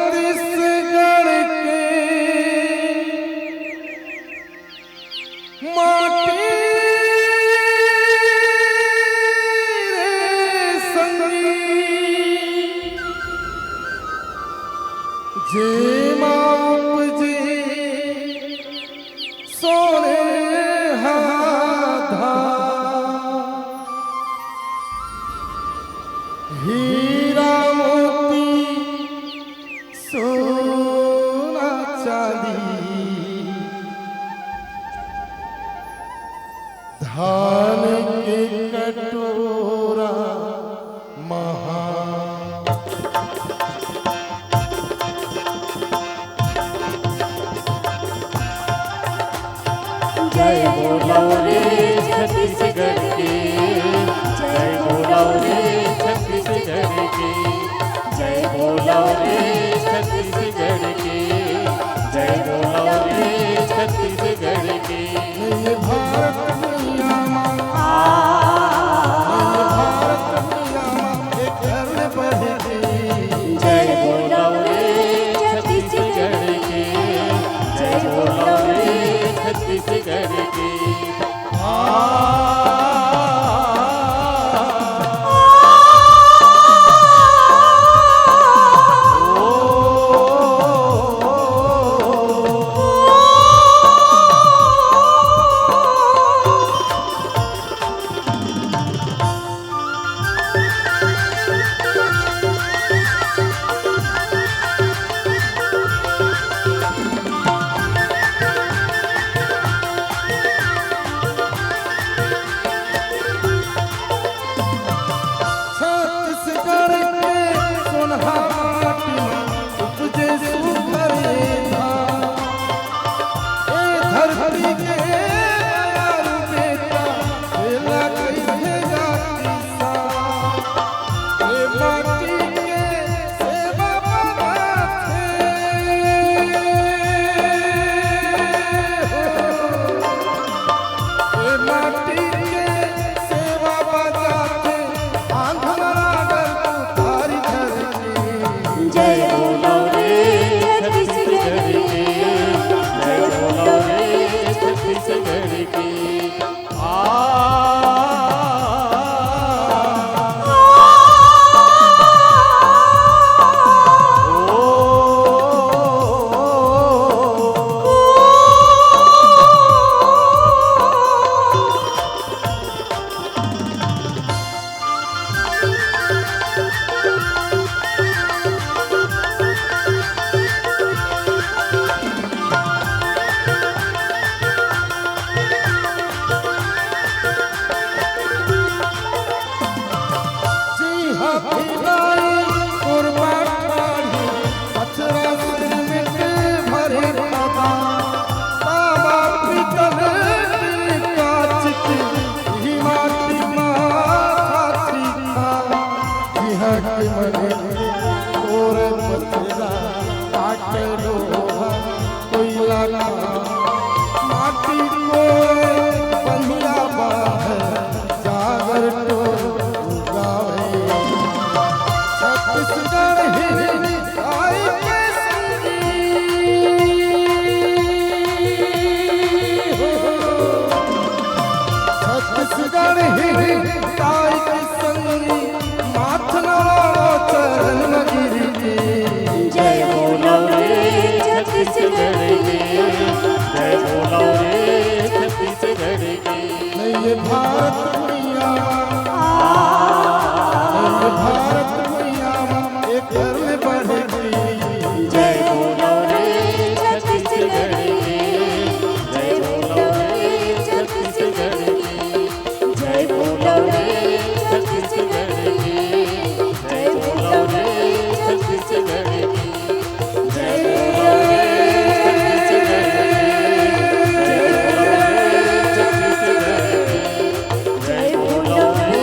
छत्तीसगढ़ के माटी रे संगी जे उपजे सोने हाधा हीरा मोती सोना चांदी धान के कटोरा महा जय बोलो रे छत्तीसगढ़ के, जय बोलो रे छत्तीसगढ़ के, जय बोलो रे छत्तीसगढ़ के, जय बोलो रे छत्तीसगढ़ के। ये भारत दुनिया माँ, ये भारत दुनिया माँ एक घर बढ़े। जय बोलो रे छत्तीसगढ़ के, जय बोलो रे छत्तीसगढ़ के। छत्तीसगढ़ के सोनहा माटी में उपजे सुघरे धान। ए धरती के दयालु बेटा बेला कैसे जाती सा। ए माटी के सेवा बनाथे ए माटी के सेवा बनाथे आंधरा अगर तारी घर के। जय बोलो रे छत्तीसगढ़ के, जय बोलो रे छत्तीसगढ़ के। जी हाँ खिलाई कुर्बान ठाड़ी पथरा सिर में के भरे बाबा। बाबा पीतल दिल कांच की ही माटी माथी खा। जी हाँ कि मने तोरे पथरा काटे लोहा कोयला का माटी कोरे बंधिया बाहर जागर तो गावे। छत्तीसगढ़ ही आई के संगी हो। छत्तीसगढ़ ही आई के संगी माथ नवाओ चरण में गिरी के। जय बोलो रे छत्तीसगढ़ के, जय बोलो रे छत्तीसगढ़ के। नहीं ये भारत दुनिया, नहीं ये भारत भारत मैया एक घर में बढ़ेगी। जय बोलो रे छत्तीसगढ़ की, जय बोलो रे छत्तीसगढ़ की, जय बोलो रे छत्तीसगढ़ की, जय बोलो रे छत्तीसगढ़ की, जय बोलो रे छत्तीसगढ़ की, जय बोलो रे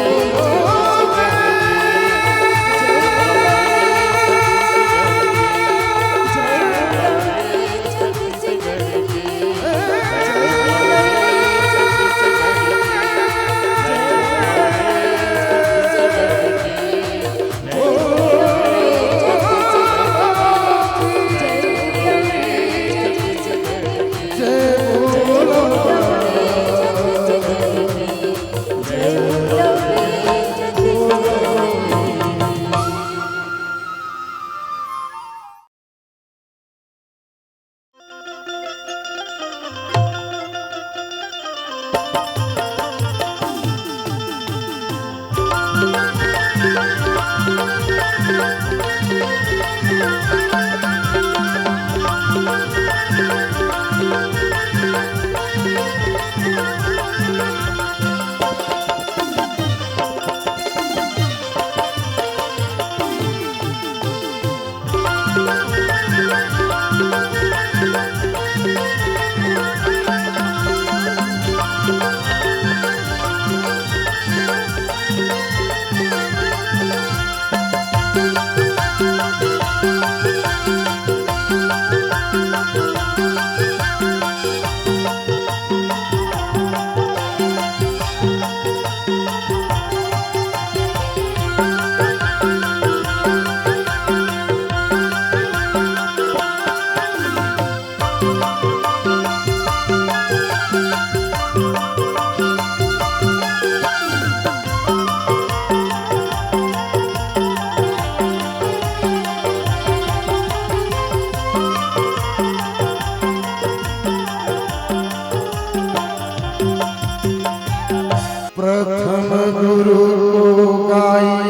प्रथम गुरु को गाई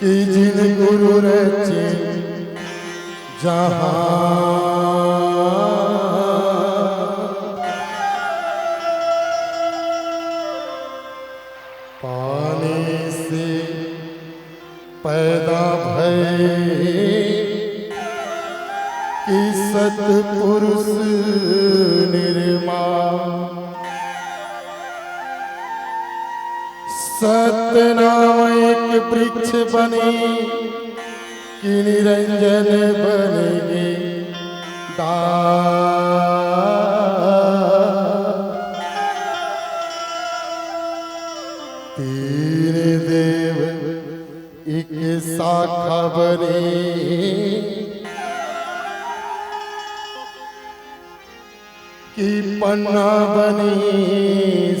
कि जिन गुरु रचे जहां, पानी से पैदा भय कि सतपुरुष निर्माण, सतनाम एक वृक्ष बने कि निरंजन बनेगी तीन देव एक शाखा बने कि पन्ना बनी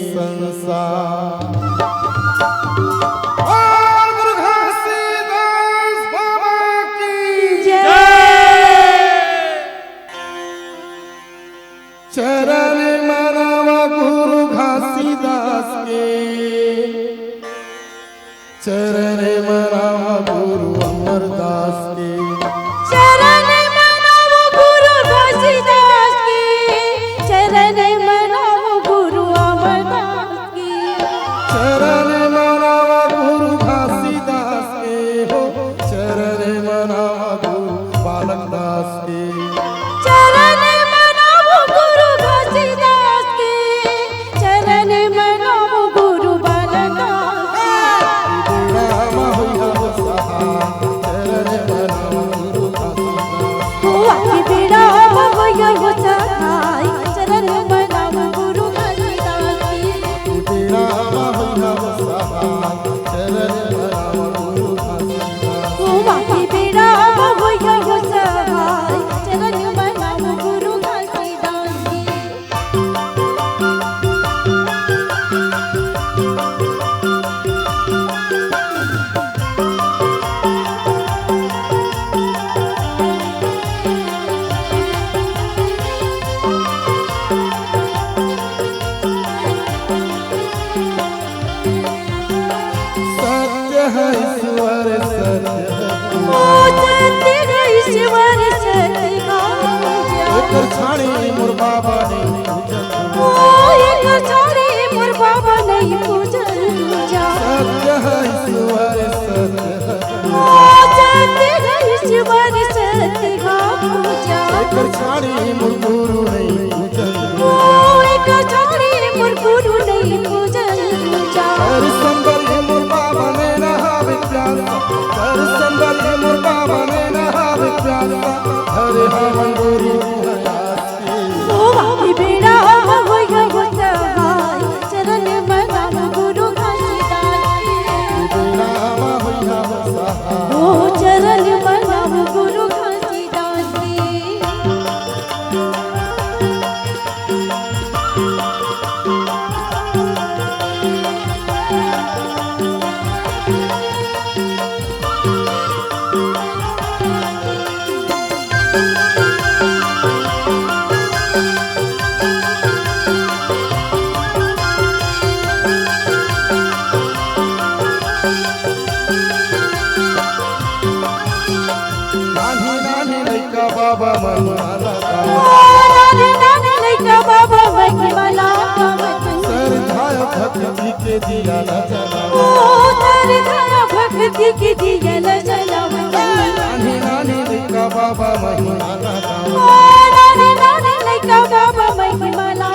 संसार। चरण मनावा गुरु घासीदास के, चरण मनावा गुरु अमरदास के, चरण मनाओ गुरु घासीदास के, चरण मनाओ गुरु अमरदास के, चरण मनावा गुरु घासीदास के हो, चरण मनावा गुरु बालक दास के, चरण मनाओ गुरु घासीदास के, चरण मनाओ गुरु बालकदास के। राम होइया सहाय, चरण मनावा गुरु घासीदास। हुआ कि बेड़ा होया हो सहाय, चरण मनाओ गुरु घासीदास के। राम होइया सहाय, चरण मनावा गुरु घासीदास। हुआ कि बेड़ा होया हो सहाय, चरण मनाओ गुरु घासीदास के। है ईश्वर सत्य ओ सत्य है ईश्वर सत्य का एकर छाणी मोर बाबा ने पूजन ओ एक छाड़ी मोर बाबा नहीं पूजन जा सत्य है ईश्वर सत्य ओ सत्य है ईश्वर सत्य का पूजा एकर छाणी मोर गुरु नहीं पूजन ओ एक छाड़ी मोर गुरु नहीं पूजन जा कर संबल मोर बाबा ने नहावे प्यासा कर संबल मोर बाबा ने नहावे प्यासा हरे हवन गुरु ओ बाकी बेड़ा होया हो सहाय चरण मनाम गुरु घासीदास रामा होया हो सहाय ओ चरण मनाम गुरु घासीदास नानी नानी लइका बाबा मनवाला नानी नानी लइका बाबा महिमाला सर धाय भक्ति के दिया न जला ओ तर धाया भक्ति की दियल जलावता नानी नानी लइका बाबा मनवाला ओ नानी नानी लइका बाबा महिमाला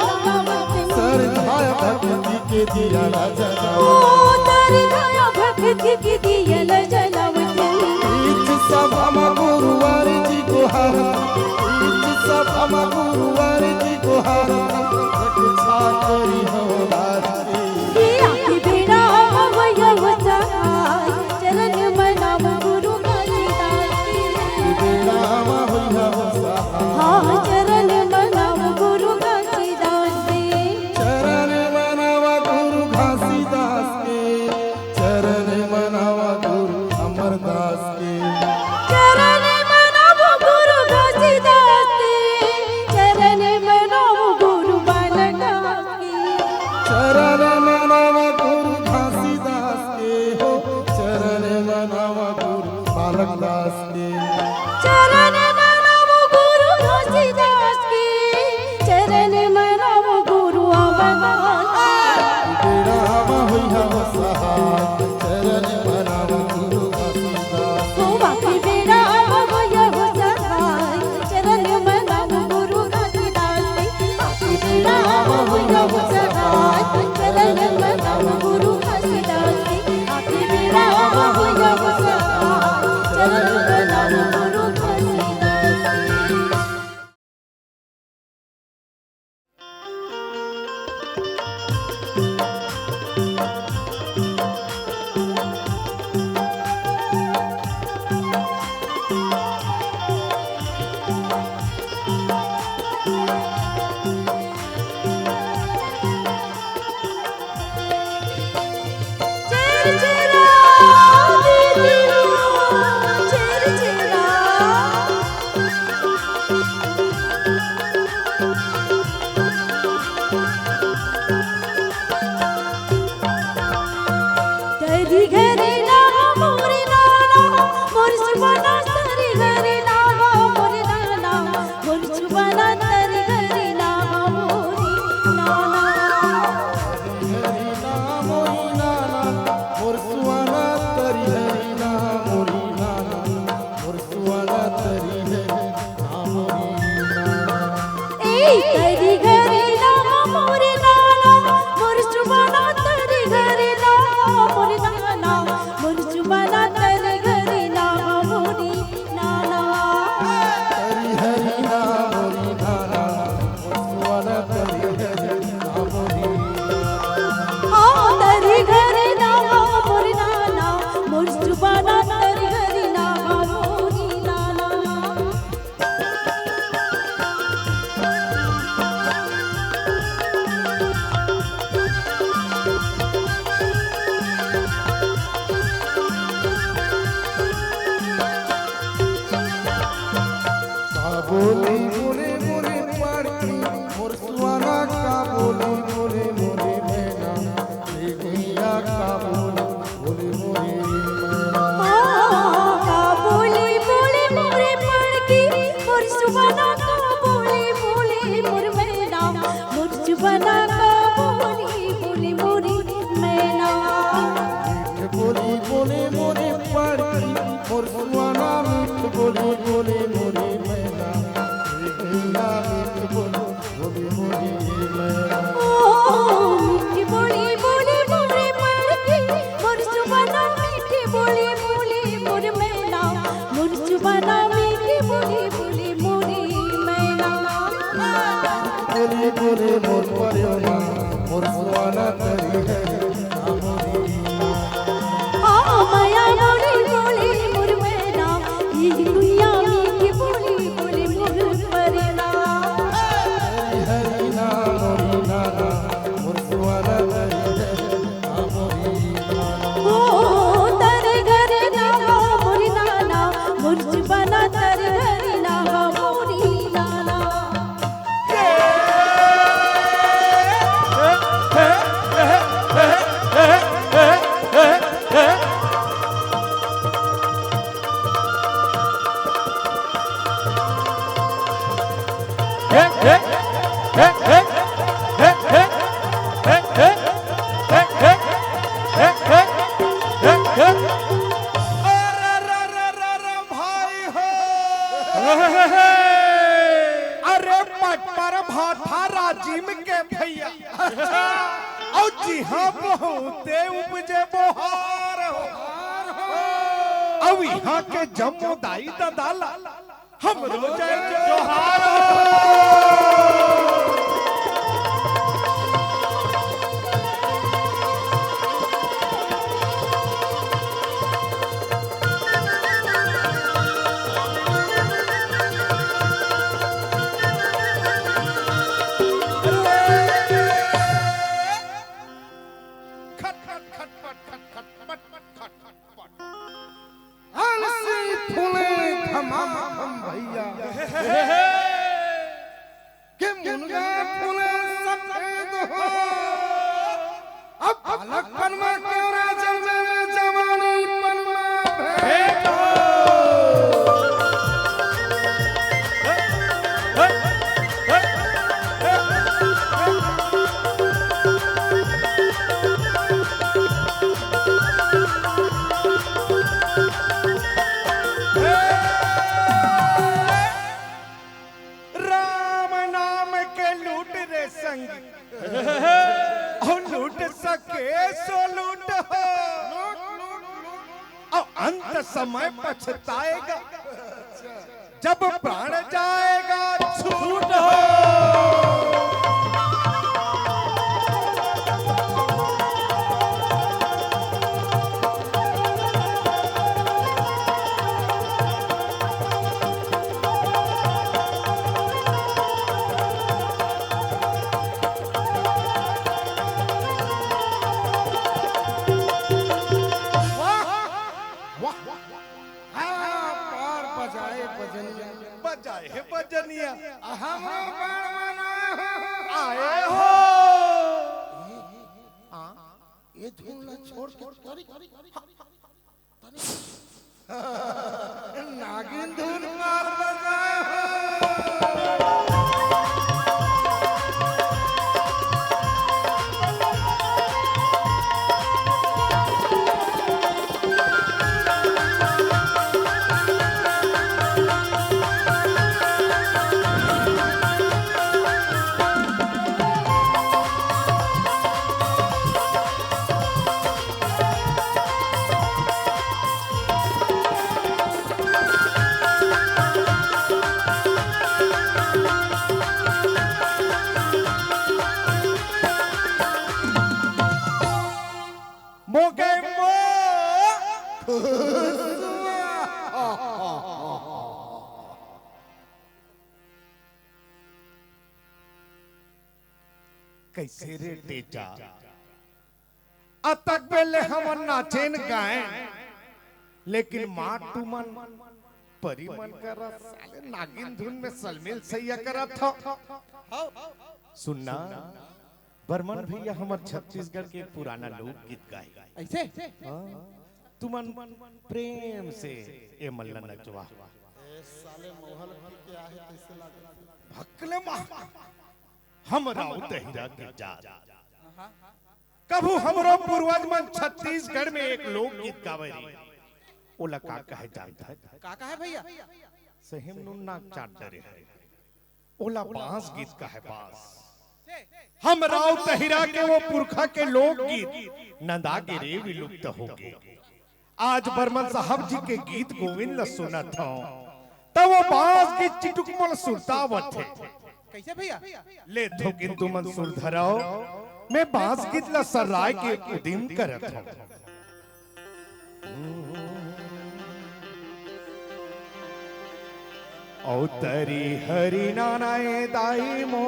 सर धाय भक्ति के दिया न जला ओ तर धाया भक्ति की दियल जलावता इच सब हम गुरुवार जी को हार इच सब हम गुरुवार जी को हार रक्षा करी हो राज के आखी बेड़ा होया हो सहाय चरण मनाम गुरु घासीदास रामा होया हो सहाय हाँ चरण मनाम गुरु घासीदास चरण मनावा गुरु घासीदास के चरण मनावा गुरु अमरदास के चरण मनाम गुरु घासीदास चरण मनाम गुरु बालदास चरण मनावा गुरु घासीदास के हो चरण मनावा गुरु बालकदास के चरण मनाम गुरु घासीदास चरण मनाम गुरु अमरदास रामा होया हो सहाय चरण मनावा गुरु घासीदास ओ बाकी बेड़ा होया हो सहाय चरण मनाम गुरु घासीदास बाकी बेड़ा होया हो सहाय चरण मनाम गुरु घासीदास बाकी बेड़ा होया हो सहाय चरण मनाम गुरु घासीदास चेर चेरा दीदी चेर चेरा तरी घरे ना मोरे नाना मोर सुबना तरी घरे ना मोरे नाना मोर सुबना तरी घरे ना मोरे नाना हरि नाम मोरी नाना मोर सुवाना तरी हरि नाम मोरी नाना मोर सुवाना तरी हरि नाम मोरी नाना ए तरी घरे ना मोरे नाना मोर सुबना तरी घरे ना मोरे नाना मोर सुवाना तरी है नामोरी हाँ माया बोली बोली मुरमैना ये दुनिया मीठी बोली बोली मुर परिना हरि नामोरी नाना मोर सुवाना तरी है नामोरी ओ तेरे घर ना मोरी नाना मुर्ज बना तेरे घर ना मोरी नाना भाई हो अरे पट पर भाठा राजीव के भैया और जी हाँ बहुते उपजे बोहार हो अब यहाँ के जम्मोदाई ददाला हम रोजे जोहार हो भैया के मुनगा फूले सफेद हो अब अलग पनमा केवरा जवानी पनमा भेंट हो लूट सके सो लूट हो और अंत समय पछताएगा जब प्राण जाएगा छूट हो बजाए बजनिया हम आए हो ये धुन छोड़ के नागिन धुन मार बजाए हो कैसे रे टेचा अतक पहले हम नाचेन गाए लेकिन माँ टूमन परी मन कर साले नागिन धुन में सलमेल सैया करा था सुनना बर्मन भैया हमार छत्तीसगढ़ के पुराना लोक गीत गाए ऐसे तुमन प्रेम से ए मल्ला नचवा साले मोहल के आहे कैसे लागे भक्कले माँ हम राव दहिरा के जात कभू हमरो पूर्वज मन छत्तीसगढ़ में एक लोक गीत गावे ओला का कहे जानता है का है भैया सहिम नुन्ना चाट डरे है ओला बांस गीत का है बांस हम राव दहिरा के वो पुरखा के लोक गीत नंदा के रे विलुप्त हो गए आज बर्मन साहब जी के गीत गोविंद ल सुना था तब वो बांस की चिटुक मोल सुरतावत है कैसे भैया ले धोकिन तुमन सुर धराओ मैं बांस कितला सराय के उदिम करत हूं। औतरी हरि नानाए दाई मो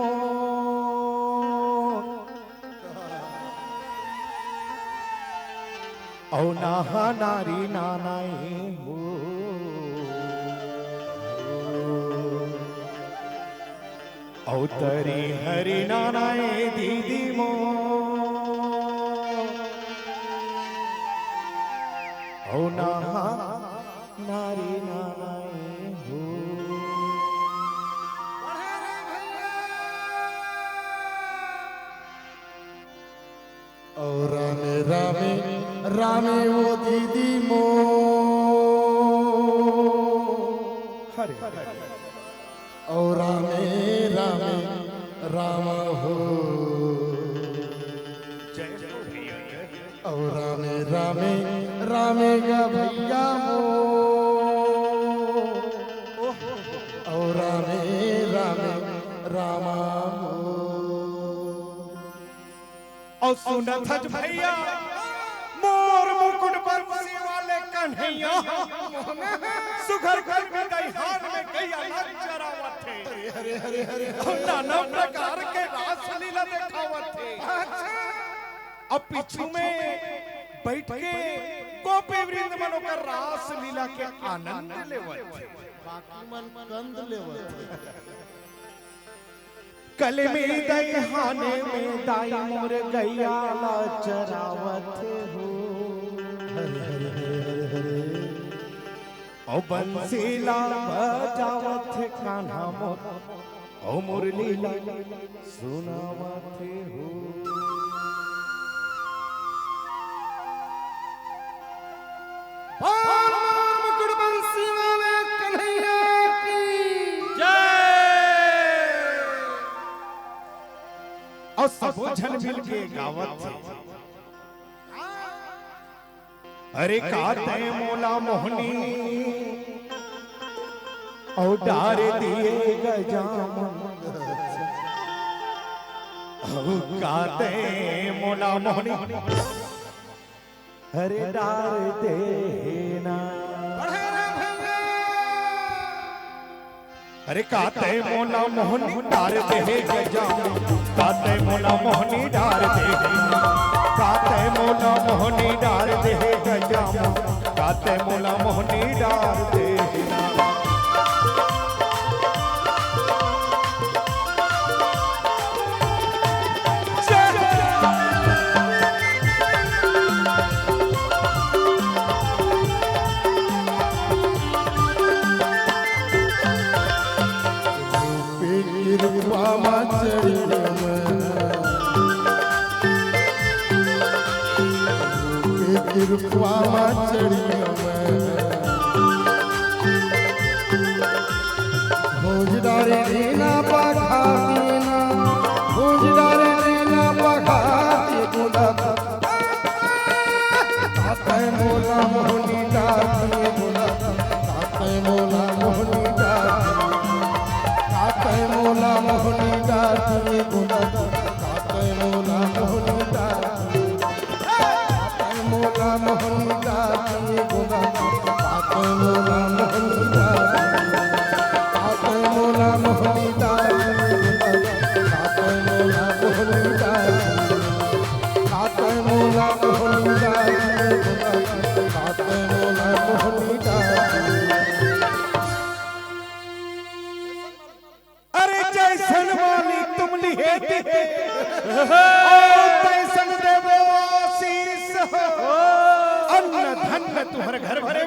औ नाहा नारी नानाए हो औतरी हरि नानाए दीदी मो औ नाहा नारी नानाए हो। और रामे रामे रामे वो दीदी मो हरे और रामे रामे राम हो और रामे रामे रामे गा भैया मो और रामे रामे रामा हो। और सुनत हज भैया मोर मुकुट बंसी वाले कन्हैया सुघर घर में गई हार में गई अलग चरावत थे। हरे हरे हरे नाना प्रकार के रास लीला दिखावत थे। अब पीछू में बैठ के गोपी वृंद मनो का रास लीला के आनंद लेवत थे। बाकी मन कंद लेवत थे। कल में दई हाने में दाई मोर गैया चरावत हो। हरे हरे हरे हरे ओ बंसीला बजावत कान्हा मोर ओ मुरलीला सुनावत हो। मुकुट बंसी वाले कन्हैया की जय। और सबो जन मिल के गावत थे। अरे काते मोला मोहनी और डार दिए गजामन काते मोला मोहनी अरे डार देना। अरे काते मोला मोहनी डार दे गजामन काते मोला मोहनी डार दे काते मोला मोहनी डार दे गजामन काते मोला मोहनी डार दे। भोजदारे रीना पखातीना भोजदारे रीना पखाती गुलाब काते मोला मोहनी डाली गुलाब काते मोला मोहनी डाली काते मोला मोहनी डाली गुलाब काते मोला मोहनी डाली काते मोला मोहनी डाली गुलाब काते मोला मोहनी डाली काते मोला मोहनी डाली काते मोला मोहनी डाली काते मोला मोहनी डाली काते मोला मोहनी डाली। अरे जैसन वाली तुम लिहेती तैसन देवो शीर्ष हो अन्न धन तुहर घर भरे